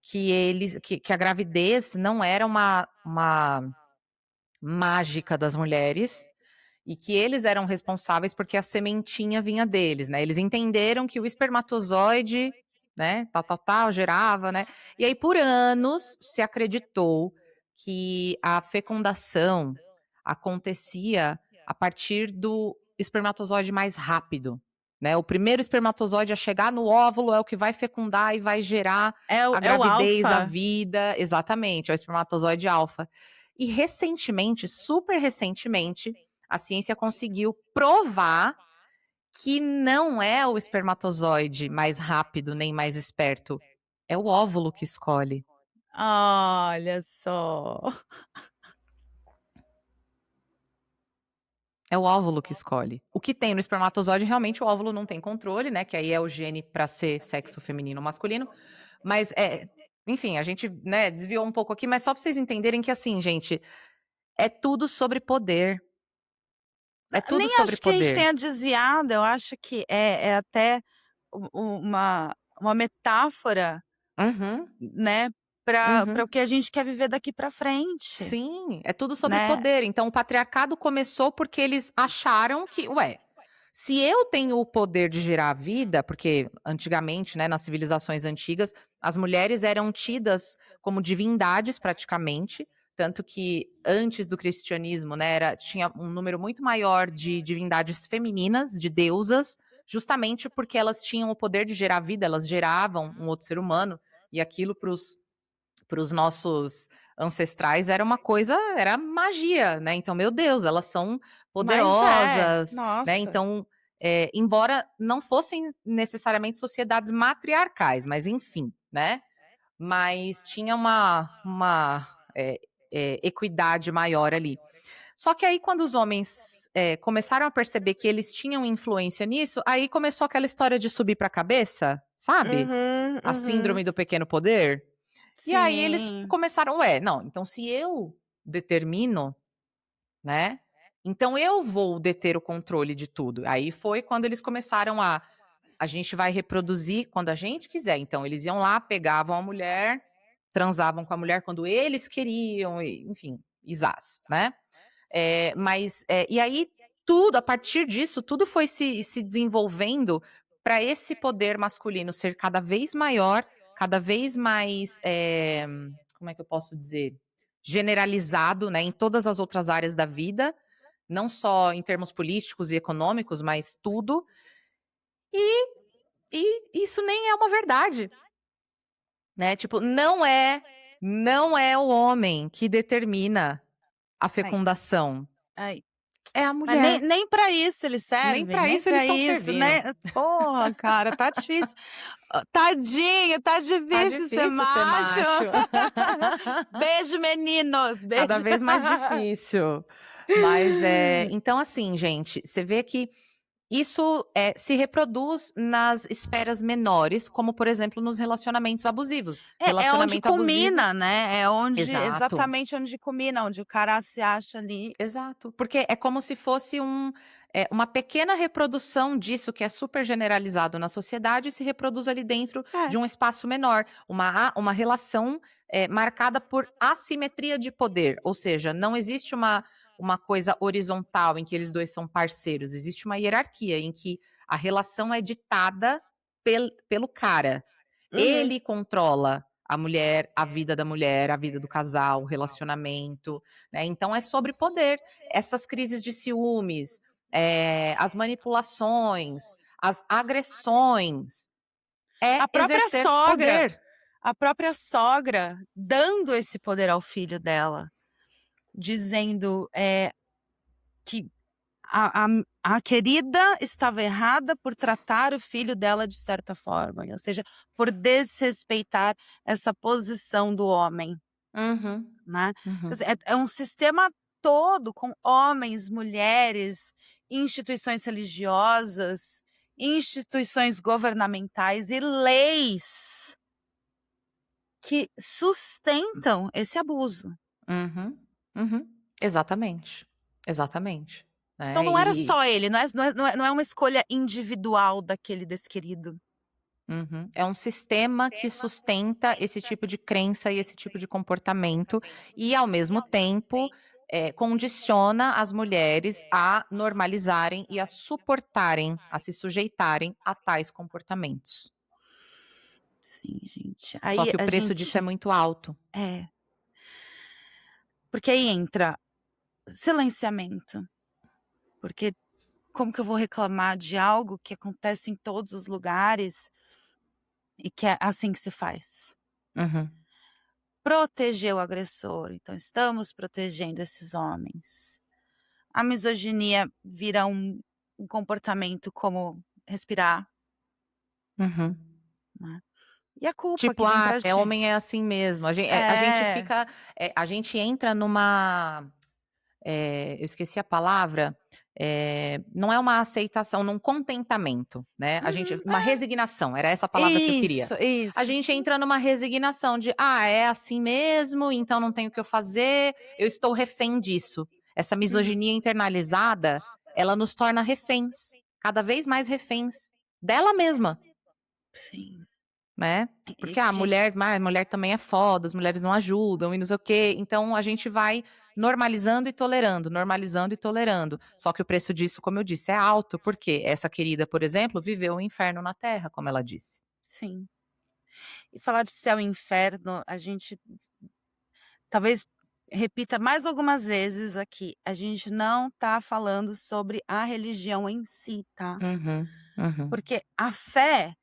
[SPEAKER 1] que a gravidez não era uma mágica das mulheres e que eles eram responsáveis porque a sementinha vinha deles, né? Eles entenderam que o espermatozoide, né, tal, tal, tal, gerava, né? E aí, por anos, se acreditou que a fecundação acontecia a partir do espermatozoide mais rápido, né? O primeiro espermatozoide a chegar no óvulo é o que vai fecundar e vai gerar a
[SPEAKER 3] É o
[SPEAKER 1] gravidez, a
[SPEAKER 3] alfa.
[SPEAKER 1] vida, exatamente, é o espermatozoide alfa. E recentemente, super recentemente, a ciência conseguiu provar que não é o espermatozoide mais rápido nem mais esperto, é o óvulo que escolhe.
[SPEAKER 3] Olha só.
[SPEAKER 1] É o óvulo que escolhe. O que tem no espermatozoide, realmente o óvulo não tem controle, né? Que aí é o gene para ser sexo feminino ou masculino. Mas enfim, a gente, né, desviou um pouco aqui, mas só para vocês entenderem que assim, gente, é tudo sobre poder. É tudo
[SPEAKER 3] Nem
[SPEAKER 1] sobre
[SPEAKER 3] acho que a gente
[SPEAKER 1] poder.
[SPEAKER 3] tenha desviado, eu acho que é até uma metáfora,
[SPEAKER 1] Uhum,
[SPEAKER 3] né, para
[SPEAKER 1] uhum.
[SPEAKER 3] o que a gente quer viver daqui para frente,
[SPEAKER 1] Sim, é tudo sobre
[SPEAKER 3] né.
[SPEAKER 1] poder. Então, o patriarcado começou porque eles acharam que, ué, se eu tenho o poder de gerar vida, porque antigamente, né, nas civilizações antigas, as mulheres eram tidas como divindades praticamente, tanto que antes do cristianismo, né, tinha um número muito maior de divindades femininas, de deusas, justamente porque elas tinham o poder de gerar vida, elas geravam um outro ser humano, e aquilo para os nossos ancestrais era uma coisa, era magia, né, então, meu Deus, elas são
[SPEAKER 3] Mas
[SPEAKER 1] poderosas, né,
[SPEAKER 3] nossa.
[SPEAKER 1] então, embora não fossem necessariamente sociedades matriarcais, mas enfim, né, mas tinha uma equidade maior ali. Só que aí quando os homens, começaram a perceber que eles tinham influência nisso, aí começou aquela história de subir para a cabeça, sabe,
[SPEAKER 3] Uhum,
[SPEAKER 1] a
[SPEAKER 3] uhum.
[SPEAKER 1] síndrome do pequeno poder? E aí eles
[SPEAKER 3] Sim.
[SPEAKER 1] começaram: "Ué, não, então se eu determino, né, então eu vou deter o controle de tudo". Aí foi quando eles começaram a gente vai reproduzir quando a gente quiser. Então eles iam lá, pegavam a mulher, transavam com a mulher quando eles queriam e enfim, e né. E aí tudo, a partir disso, tudo foi se desenvolvendo para esse poder masculino ser cada vez maior, cada vez mais, como é que eu posso dizer? Generalizado, né, em todas as outras áreas da vida, não só em termos políticos e econômicos, mas tudo. E isso nem é uma verdade, né, tipo, não é o homem que determina a
[SPEAKER 3] Ai,
[SPEAKER 1] fecundação.
[SPEAKER 3] ai.
[SPEAKER 1] É a
[SPEAKER 3] Mas nem,
[SPEAKER 1] mulher.
[SPEAKER 3] nem para isso eles servem,
[SPEAKER 1] Nem pra
[SPEAKER 3] nem
[SPEAKER 1] isso eles
[SPEAKER 3] para
[SPEAKER 1] estão
[SPEAKER 3] isso,
[SPEAKER 1] servindo.
[SPEAKER 3] né? Porra, cara, tá difícil. Tadinho, tá
[SPEAKER 1] Tá
[SPEAKER 3] difícil ser
[SPEAKER 1] difícil ser
[SPEAKER 3] macho.
[SPEAKER 1] macho.
[SPEAKER 3] Beijo, meninos,
[SPEAKER 1] Cada
[SPEAKER 3] beijo.
[SPEAKER 1] vez mais difícil. Mas, então assim, gente, você vê que isso, se reproduz nas esferas menores, como, por exemplo, nos relacionamentos abusivos.
[SPEAKER 3] É onde
[SPEAKER 1] Relacionamento abusivo
[SPEAKER 3] culmina, né, é onde
[SPEAKER 1] exato,
[SPEAKER 3] exatamente onde culmina, onde o cara se acha ali.
[SPEAKER 1] exato. Porque é como se fosse uma pequena reprodução disso que é super generalizado na sociedade e se reproduz ali dentro
[SPEAKER 3] É.
[SPEAKER 1] de um espaço menor. Uma relação, marcada por assimetria de poder, ou seja, não existe uma coisa horizontal em que eles 2 são parceiros, existe uma hierarquia em que a relação é ditada pelo cara.
[SPEAKER 3] Uhum.
[SPEAKER 1] Ele controla a mulher, a vida da mulher, a vida do casal, o relacionamento, né, então é sobre poder. Essas crises de ciúmes, as manipulações, as agressões, é
[SPEAKER 3] A própria
[SPEAKER 1] exercer
[SPEAKER 3] sogra
[SPEAKER 1] poder.
[SPEAKER 3] a própria sogra dando esse poder ao filho dela, dizendo, que a a querida estava errada por tratar o filho dela de certa forma, ou seja, por desrespeitar essa posição do homem,
[SPEAKER 1] Uhum,
[SPEAKER 3] né. Quer
[SPEAKER 1] uhum.
[SPEAKER 3] dizer, é um sistema todo com homens, mulheres, instituições religiosas, instituições governamentais e leis que sustentam esse abuso.
[SPEAKER 1] Uhum, uhum. Exatamente, exatamente.
[SPEAKER 3] Então
[SPEAKER 1] Né,
[SPEAKER 3] não era só ele, não é uma escolha individual daquele desquerido.
[SPEAKER 1] uhum. É um sistema que sustenta esse tipo de crença e esse tipo de comportamento e, ao mesmo tempo, condiciona as mulheres a normalizarem e a suportarem, a se sujeitarem a tais comportamentos.
[SPEAKER 3] Sim, gente.
[SPEAKER 1] Só
[SPEAKER 3] Aí
[SPEAKER 1] que o
[SPEAKER 3] a
[SPEAKER 1] preço disso é
[SPEAKER 3] gente
[SPEAKER 1] muito alto.
[SPEAKER 3] é, porque aí entra silenciamento, porque como que eu vou reclamar de algo que acontece em todos os lugares e que é assim que se faz?
[SPEAKER 1] Uhum,
[SPEAKER 3] Proteger o agressor, então estamos protegendo esses homens. A misoginia vira um comportamento como respirar,
[SPEAKER 1] uhum.
[SPEAKER 3] né. E a culpa
[SPEAKER 1] Tipo,
[SPEAKER 3] que vem pra gente.
[SPEAKER 1] homem é assim mesmo. A gente
[SPEAKER 3] É.
[SPEAKER 1] fica, a gente entra numa, eu esqueci a palavra, não é uma aceitação, num contentamento, né, uma resignação, era essa a palavra que eu queria.
[SPEAKER 3] Isso,
[SPEAKER 1] A
[SPEAKER 3] isso.
[SPEAKER 1] gente entra numa resignação de: "Ah, é assim mesmo, então não tem o que eu fazer, eu estou refém disso". Essa
[SPEAKER 3] Uhum.
[SPEAKER 1] misoginia internalizada, ela nos torna reféns, cada vez mais reféns dela mesma.
[SPEAKER 3] Sim.
[SPEAKER 1] Né,
[SPEAKER 3] E
[SPEAKER 1] porque a
[SPEAKER 3] que gente
[SPEAKER 1] mulher também é foda, as mulheres não ajudam e não sei o quê, então a gente vai normalizando e tolerando, normalizando e tolerando. Só que o preço disso, como eu disse, é alto, porque essa querida, por exemplo, viveu um inferno na terra, como ela disse.
[SPEAKER 3] sim. E falar de céu e inferno, a gente talvez repita mais algumas vezes aqui, a gente não tá falando sobre a religião em si, tá.
[SPEAKER 1] Uhum, uhum.
[SPEAKER 3] Porque a fé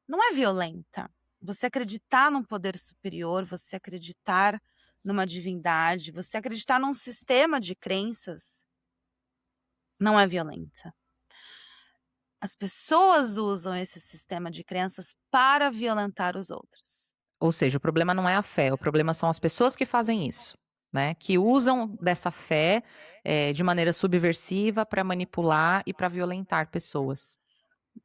[SPEAKER 3] não é violenta. Você acreditar num poder superior, você acreditar numa divindade, você acreditar num sistema de crenças, não é violenta. As pessoas usam esse sistema de crenças para violentar os outros.
[SPEAKER 1] Ou seja, o problema não é a fé, o problema são as pessoas que fazem isso, né, que usam dessa fé, de maneira subversiva para manipular e para violentar pessoas.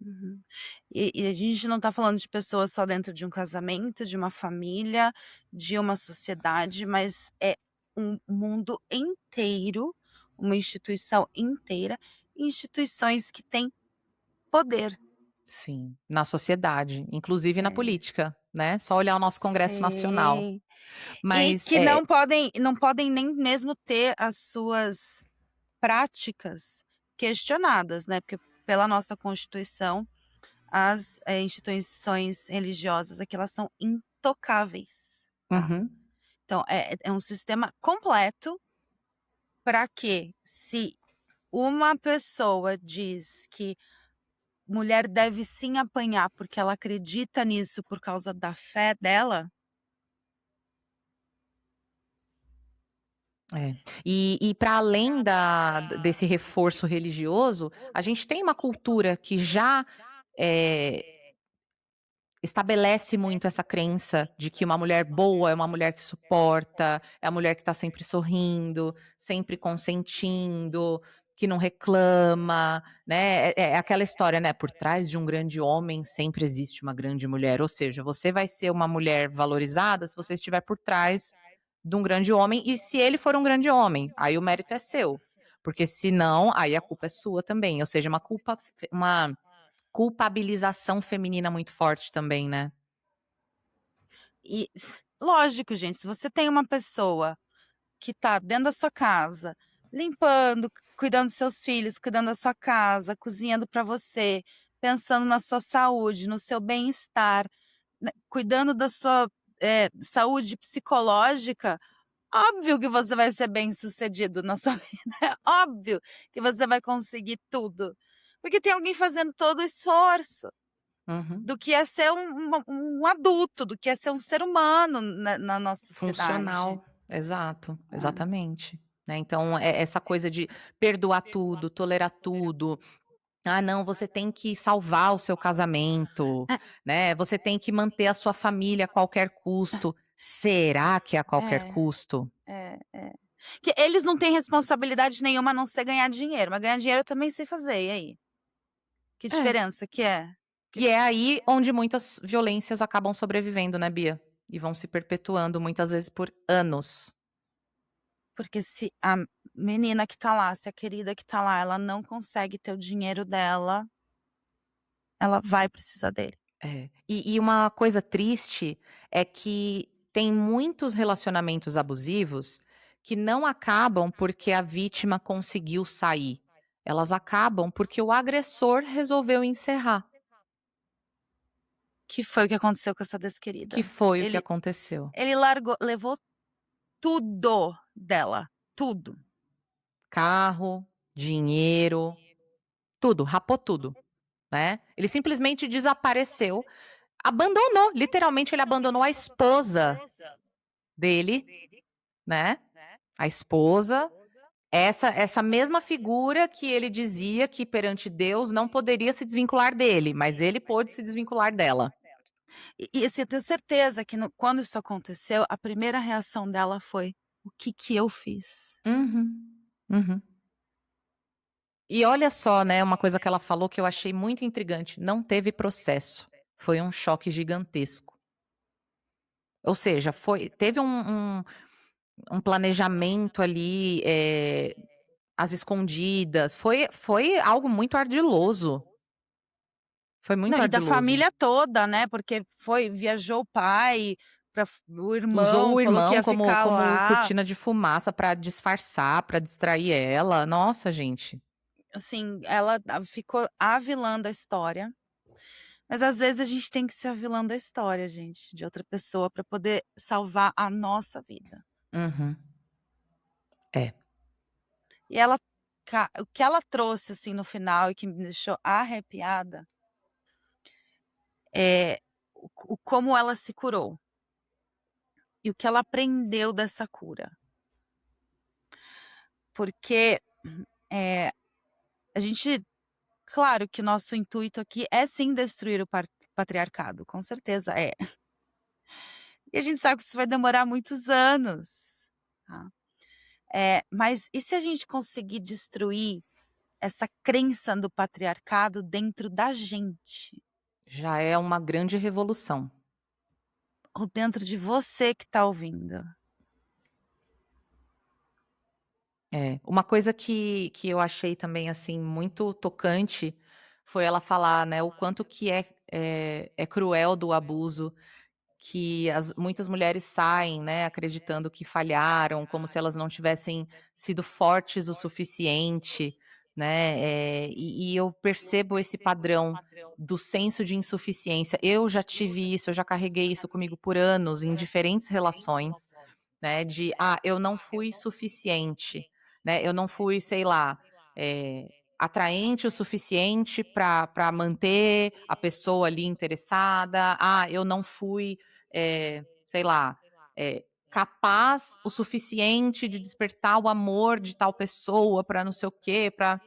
[SPEAKER 3] Uhum. E a gente não está falando de pessoas só dentro de um casamento, de uma família, de uma sociedade, mas é um mundo inteiro, uma instituição inteira, instituições que têm poder.
[SPEAKER 1] Sim, na sociedade, inclusive na
[SPEAKER 3] É.
[SPEAKER 1] política, né, só olhar o nosso Congresso Nacional.
[SPEAKER 3] Sim. E
[SPEAKER 1] Mas,
[SPEAKER 3] que não podem nem mesmo ter as suas práticas questionadas, né, porque pela nossa Constituição, as, instituições religiosas aqui, elas são intocáveis, tá.
[SPEAKER 1] uhum,
[SPEAKER 3] Então é um sistema completo para que, se uma pessoa diz que mulher deve sim apanhar porque ela acredita nisso por causa da fé dela,
[SPEAKER 1] É. E para além desse reforço religioso, a gente tem uma cultura que já, eh, estabelece muito essa crença de que uma mulher boa é uma mulher que suporta, é a mulher que está sempre sorrindo, sempre consentindo, que não reclama, né. É aquela história, né, por trás de um grande homem sempre existe uma grande mulher, ou seja, você vai ser uma mulher valorizada se você estiver por trás de um grande homem e se ele for um grande homem, aí o mérito é seu, porque se não, aí a culpa é sua também, ou seja, uma culpabilização feminina muito forte também, né.
[SPEAKER 3] E lógico, gente, se você tem uma pessoa que tá dentro da sua casa, limpando, cuidando dos seus filhos, cuidando da sua casa, cozinhando para você, pensando na sua saúde, no seu bem-estar, né, cuidando da sua, saúde psicológica, óbvio que você vai ser bem-sucedido na sua vida, é óbvio que você vai conseguir tudo, porque tem alguém fazendo todo o esforço
[SPEAKER 1] Uhum.
[SPEAKER 3] do que é ser um adulto, do que é ser um ser humano na nossa sociedade.
[SPEAKER 1] Funcional, exato,
[SPEAKER 3] É.
[SPEAKER 1] exatamente. Né, então, essa coisa de perdoar tudo, tolerar tudo. "Ah, não, você tem que salvar o seu casamento", né, "Você tem que manter a sua família a qualquer custo". Será que é a qualquer
[SPEAKER 3] É,
[SPEAKER 1] custo?
[SPEAKER 3] é. Que eles não têm responsabilidade nenhuma a não ser ganhar dinheiro, mas ganhar dinheiro eu também sei fazer, e aí? Que
[SPEAKER 1] É.
[SPEAKER 3] diferença que é? Que
[SPEAKER 1] E é aí onde muitas violências acabam sobrevivendo, né, Bia? E vão se perpetuando muitas vezes por anos.
[SPEAKER 3] porque se a menina que tá lá, se a querida que tá lá, ela não consegue ter o dinheiro dela, ela vai precisar dele.
[SPEAKER 1] É. E uma coisa triste é que tem muitos relacionamentos abusivos que não acabam porque a vítima conseguiu sair. Elas acabam porque o agressor resolveu encerrar,
[SPEAKER 3] Que foi o que aconteceu com essa
[SPEAKER 1] que
[SPEAKER 3] desquerida.
[SPEAKER 1] foi o que
[SPEAKER 3] Ele
[SPEAKER 1] aconteceu.
[SPEAKER 3] ele largou levou tudo dela, tudo.
[SPEAKER 1] Carro, dinheiro, tudo, rapou tudo, né. Ele simplesmente desapareceu, abandonou, literalmente ele abandonou a esposa dele, né, a esposa. Essa mesma figura que ele dizia que perante Deus não poderia se desvincular dele, mas ele pôde se desvincular dela.
[SPEAKER 3] E assim, eu tenho certeza que quando isso aconteceu, a primeira reação dela foi: "O que que eu fiz?".
[SPEAKER 1] Uhum, uhum. E olha só, né, uma coisa que ela falou que eu achei muito intrigante, não teve processo, foi um choque gigantesco. Ou seja, teve um planejamento ali, às escondidas, foi algo muito ardiloso, foi muito
[SPEAKER 3] Não, e da
[SPEAKER 1] ardiloso.
[SPEAKER 3] família toda, né, porque viajou o pai, o
[SPEAKER 1] Usou
[SPEAKER 3] irmão
[SPEAKER 1] o
[SPEAKER 3] falou que
[SPEAKER 1] irmão
[SPEAKER 3] ia
[SPEAKER 1] como
[SPEAKER 3] ficar
[SPEAKER 1] como
[SPEAKER 3] lá,
[SPEAKER 1] cortina de fumaça pra disfarçar, pra distrair ela. Nossa, gente.
[SPEAKER 3] assim, ela ficou a vilã da história, mas às vezes a gente tem que ser a vilã da história, gente, de outra pessoa para poder salvar a nossa vida.
[SPEAKER 1] Uhum. É.
[SPEAKER 3] E ela o que ela trouxe, assim, no final e que me deixou arrepiada, é o como ela se curou e o que ela aprendeu dessa cura. Porque, eh, a gente claro que o nosso intuito aqui é sim destruir o patriarcado, com certeza é. E a gente sabe que isso vai demorar muitos anos, tá. Mas e se a gente conseguir destruir essa crença do patriarcado dentro da gente,
[SPEAKER 1] Já é uma grande revolução.
[SPEAKER 3] ou dentro de você que está ouvindo?
[SPEAKER 1] É. Uma coisa que eu achei também, assim, muito tocante, foi ela falar, né, o quanto que é cruel do abuso, que muitas mulheres saem, né, acreditando que falharam, como se elas não tivessem sido fortes o suficiente, né, e eu percebo esse padrão do senso de insuficiência. Eu já tive isso, eu já carreguei isso comigo por anos em diferentes relações, né, de: "Ah, eu não fui suficiente", né, eu não fui, sei lá, atraente o suficiente para manter a pessoa ali interessada. "Ah, eu não fui, sei lá, capaz o suficiente de despertar o amor de tal pessoa para não sei o quê, para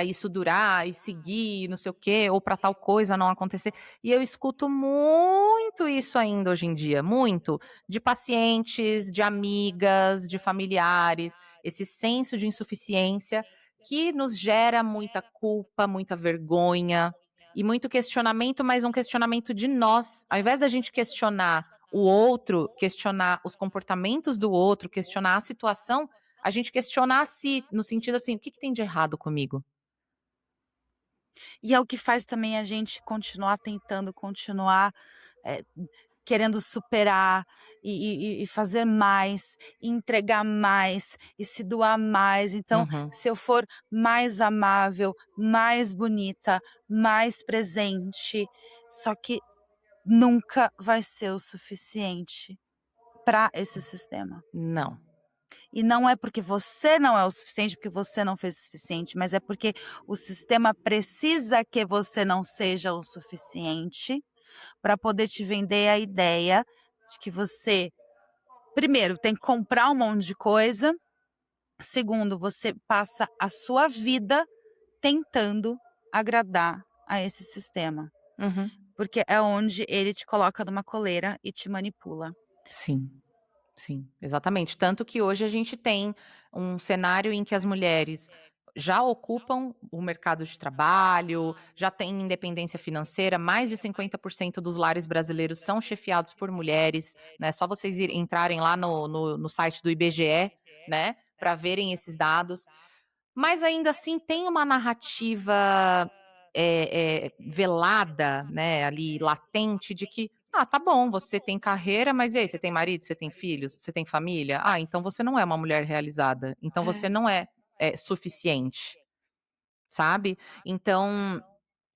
[SPEAKER 1] isso durar e seguir, não sei o quê, ou para tal coisa não acontecer. E eu escuto muito isso ainda hoje em dia, muito, de pacientes, de amigas, de familiares, esse senso de insuficiência que nos gera muita culpa, muita vergonha e muito questionamento, mas um questionamento de nós. Ao invés da gente questionar o outro, questionar os comportamentos do outro, questionar a situação, a gente questiona a si, no sentido assim, o que tem de errado comigo?
[SPEAKER 3] E é o que faz também a gente continuar tentando, continuar, eh, querendo superar e fazer mais, e entregar mais, e se doar mais. Então,
[SPEAKER 1] Uhum.
[SPEAKER 3] se eu for mais amável, mais bonita, mais presente, só que nunca vai ser o suficiente para esse sistema.
[SPEAKER 1] Não.
[SPEAKER 3] E não é porque você não é o suficiente, porque você não fez o suficiente, mas é porque o sistema precisa que você não seja o suficiente para poder te vender a ideia de que você, primeiro, tem que comprar um monte de coisa, segundo, você passa a sua vida tentando agradar a esse sistema,
[SPEAKER 1] Uhum.
[SPEAKER 3] porque é onde ele te coloca numa coleira e te manipula.
[SPEAKER 1] Sim, sim, exatamente. Tanto que hoje a gente tem um cenário em que as mulheres já ocupam o mercado de trabalho, já têm independência financeira, mais de 50% dos lares brasileiros são chefiados por mulheres, né? Só vocês entrarem lá no site do IBGE, né, para verem esses dados. Mas ainda assim tem uma narrativa, velada, né, ali latente de que: "Ah, tá bom, você tem carreira, mas e aí, você tem marido, você tem filhos, você tem família? Ah, então você não é uma mulher realizada, então você
[SPEAKER 3] É.
[SPEAKER 1] não é, suficiente", sabe. Então,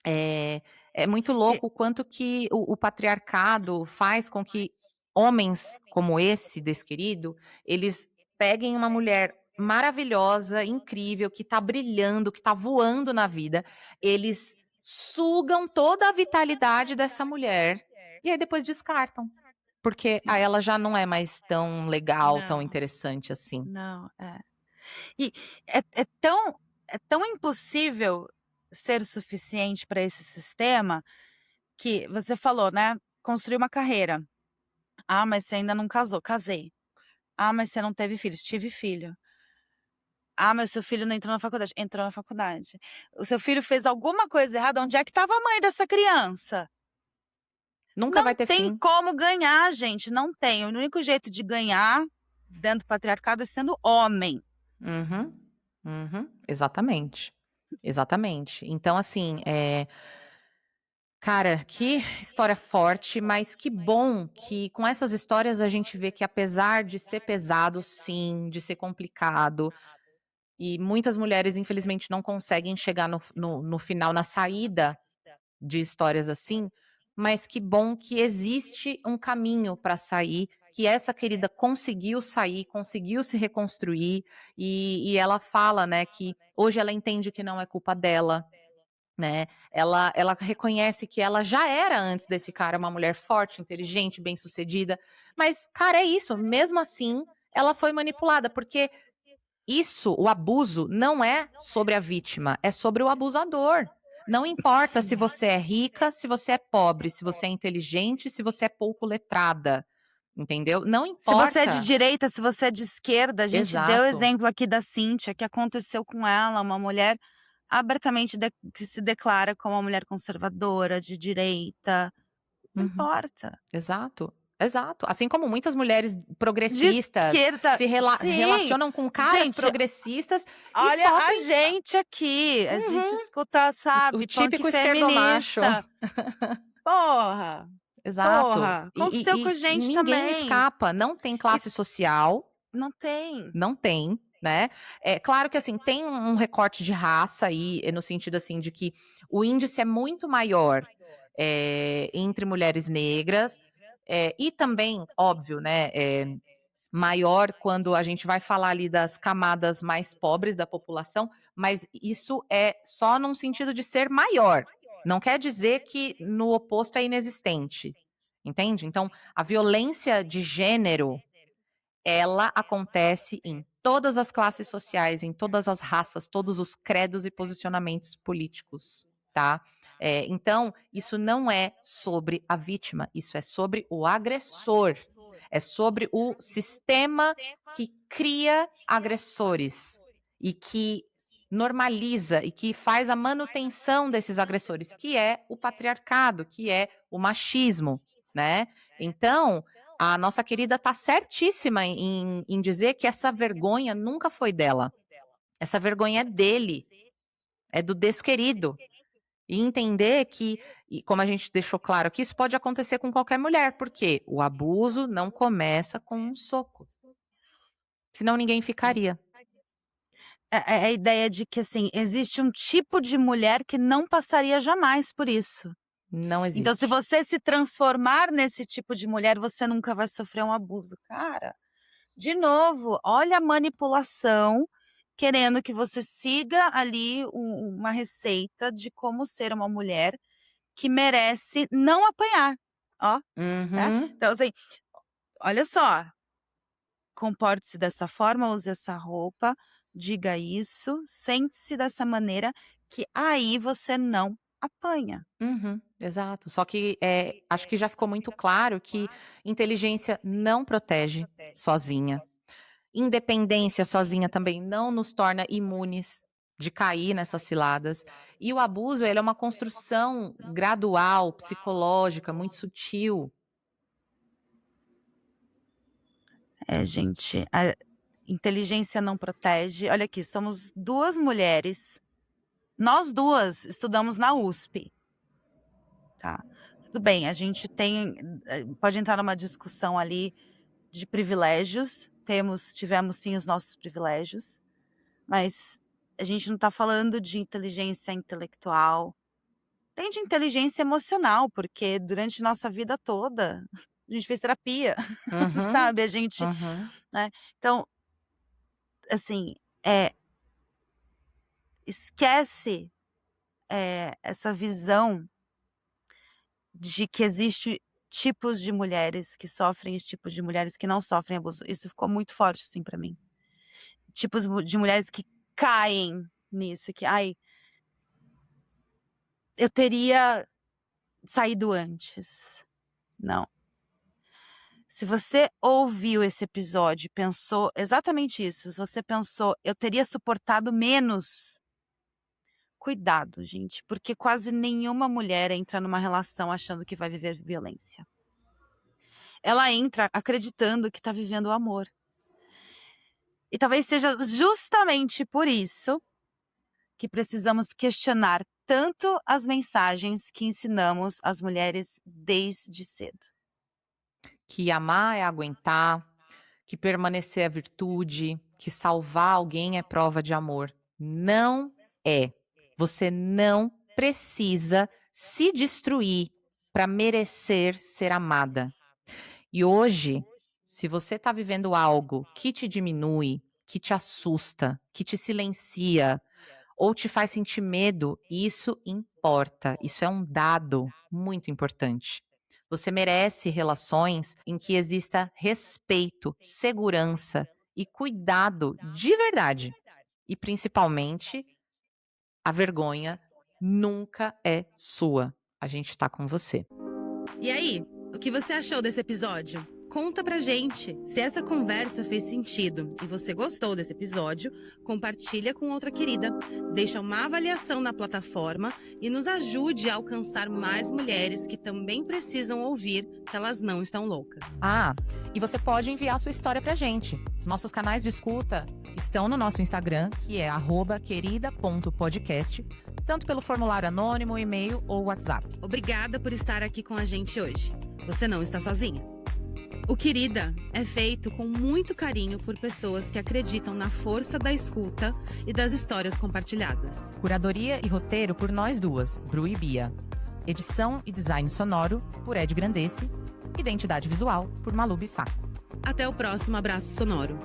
[SPEAKER 1] é é muito
[SPEAKER 3] E
[SPEAKER 1] louco o quanto que o patriarcado faz com que homens como esse querido, eles peguem uma mulher maravilhosa, incrível, que tá brilhando, que tá voando na vida, eles sugam toda a vitalidade dessa mulher, e aí depois descartam, porque a ela já não é mais tão legal, tão
[SPEAKER 3] não,
[SPEAKER 1] interessante assim.
[SPEAKER 3] não, é. E é tão impossível ser o suficiente para esse sistema, que você falou, né, construir uma carreira. "Ah, mas você ainda não casou", "Casei". "Ah, mas você não teve filhos", "Tive filho". "Ah, mas seu filho não entrou na faculdade", "Entrou na faculdade". "O seu filho fez alguma coisa errada", "Onde é que estava a mãe dessa criança?".
[SPEAKER 1] Nunca
[SPEAKER 3] Não
[SPEAKER 1] vai ter
[SPEAKER 3] tem
[SPEAKER 1] fim.
[SPEAKER 3] como ganhar, gente, não tem. O único jeito de ganhar dentro do patriarcado é sendo homem.
[SPEAKER 1] Uhum, uhum, exatamente, exatamente. Então assim, cara, que história forte, mas que bom que com essas histórias a gente vê que apesar de ser pesado sim, de ser complicado, e muitas mulheres infelizmente não conseguem chegar no final, na saída de histórias assim, mas que bom que existe um caminho para sair, que essa querida conseguiu sair, conseguiu se reconstruir, e ela fala, né, que hoje ela entende que não é culpa dela, né, ela reconhece que ela já era antes desse cara uma mulher forte, inteligente, bem-sucedida, mas, cara, é isso, mesmo assim, ela foi manipulada, porque isso, o abuso, não é sobre a vítima, é sobre o abusador. Não importa se
[SPEAKER 3] Sim.
[SPEAKER 1] você é rica, se você é pobre, se você é inteligente, se você é pouco letrada, entendeu? Não
[SPEAKER 3] Se você é de
[SPEAKER 1] importa.
[SPEAKER 3] direita, se você é de esquerda, a gente deu o
[SPEAKER 1] Exato.
[SPEAKER 3] exemplo aqui da Cíntia, que aconteceu com ela, uma mulher abertamente que se declara como uma mulher conservadora, de direita, não
[SPEAKER 1] Uhum.
[SPEAKER 3] importa.
[SPEAKER 1] Exato, exato. Assim como muitas mulheres
[SPEAKER 3] De
[SPEAKER 1] progressistas
[SPEAKER 3] esquerda,
[SPEAKER 1] se
[SPEAKER 3] sim.
[SPEAKER 1] relacionam com caras
[SPEAKER 3] Gente,
[SPEAKER 1] progressistas e
[SPEAKER 3] olha a
[SPEAKER 1] sofrem.
[SPEAKER 3] gente aqui, a gente
[SPEAKER 1] Uhum.
[SPEAKER 3] escuta,
[SPEAKER 1] O
[SPEAKER 3] sabe, punk
[SPEAKER 1] típico esquerdomacho.
[SPEAKER 3] feminista. Porra,
[SPEAKER 1] Exato.
[SPEAKER 3] porra,
[SPEAKER 1] E
[SPEAKER 3] aconteceu com a gente
[SPEAKER 1] ninguém
[SPEAKER 3] também.
[SPEAKER 1] escapa, não tem
[SPEAKER 3] E
[SPEAKER 1] classe social,
[SPEAKER 3] não tem.
[SPEAKER 1] não tem, né. É claro que, assim, tem um recorte de raça aí, no sentido, assim, de que o índice é muito maior, entre mulheres negras, e também, óbvio, né, maior quando a gente vai falar ali das camadas mais pobres da população, mas isso é só num sentido de ser maior, não quer dizer que no oposto é inexistente, entende? Então, a violência de gênero ela acontece em todas as classes sociais, em todas as raças, todos os credos e posicionamentos políticos, tá? Então, isso não é sobre a vítima, isso é sobre o agressor. É sobre o sistema que cria agressores e que normaliza e que faz a manutenção desses agressores, que é o patriarcado, que é o machismo, né? Então, a nossa querida tá certíssima em dizer que essa vergonha nunca foi dela. Essa vergonha é dele, é do desquerido. E entender que, e como a gente deixou claro aqui, isso pode acontecer com qualquer mulher, porque o abuso não começa com um soco. Senão ninguém ficaria.
[SPEAKER 3] É a ideia de que, assim, existe um tipo de mulher que não passaria jamais por isso.
[SPEAKER 1] Não existe.
[SPEAKER 3] Então, se você se transformar nesse tipo de mulher, você nunca vai sofrer um abuso. Cara, de novo, olha a manipulação querendo que você siga ali uma receita de como ser uma mulher que merece não apanhar, ó. Tá?
[SPEAKER 1] Uhum.
[SPEAKER 3] Então, assim, olha só, comporte-se dessa forma, use essa roupa, diga isso, sente-se dessa maneira, que aí você não apanha.
[SPEAKER 1] Uhum, exato. Só que acho que já ficou muito claro que inteligência não protege sozinha. Independência sozinha também não nos torna imunes de cair nessas ciladas. E o abuso, ele é uma construção gradual, psicológica, muito sutil.
[SPEAKER 3] Gente, a inteligência não protege. Olha aqui, somos 2 mulheres. Nós 2 estudamos na USP. Tá? Tudo bem, a gente pode entrar numa discussão ali de privilégios. Tivemos sim os nossos privilégios, mas a gente não está falando de inteligência intelectual. Tem de inteligência emocional, porque durante nossa vida toda a gente fez terapia,
[SPEAKER 1] Uhum,
[SPEAKER 3] sabe? A gente,
[SPEAKER 1] uhum.
[SPEAKER 3] né? Então, assim, esquece essa visão de que existe tipos de mulheres que sofrem e tipos de mulheres que não sofrem abuso. Isso ficou muito forte, assim, pra mim. Tipos de mulheres que caem nisso, que, eu teria saído antes. Não. Se você ouviu esse episódio e pensou exatamente isso, se você pensou, eu teria suportado menos, cuidado, gente, porque quase nenhuma mulher entra numa relação achando que vai viver violência. Ela entra acreditando que está vivendo o amor. E talvez seja justamente por isso que precisamos questionar tanto as mensagens que ensinamos às mulheres desde cedo.
[SPEAKER 1] Que amar é aguentar, que permanecer é virtude, que salvar alguém é prova de amor. Não é. Você não precisa se destruir para merecer ser amada. E hoje, se você está vivendo algo que te diminui, que te assusta, que te silencia ou te faz sentir medo, isso importa. Isso é um dado muito importante. Você merece relações em que exista respeito, segurança e cuidado de verdade. E principalmente, a vergonha nunca é sua. A gente tá com você.
[SPEAKER 2] E aí, o que você achou desse episódio? Conta pra gente. Se essa conversa fez sentido e você gostou desse episódio, compartilha com outra querida. Deixa uma avaliação na plataforma e nos ajude a alcançar mais mulheres que também precisam ouvir que elas não estão loucas.
[SPEAKER 1] E você pode enviar sua história pra gente. Os nossos canais de escuta estão no nosso Instagram, que é @querida.podcast, tanto pelo formulário anônimo, e-mail ou WhatsApp.
[SPEAKER 2] Obrigada por estar aqui com a gente hoje. Você não está sozinha. O Querida é feito com muito carinho por pessoas que acreditam na força da escuta e das histórias compartilhadas.
[SPEAKER 1] Curadoria e roteiro por nós duas, Bru e Bia. Edição e design sonoro por Ed Grandesse. Identidade visual por Malu Bissaco.
[SPEAKER 2] Até o próximo abraço sonoro.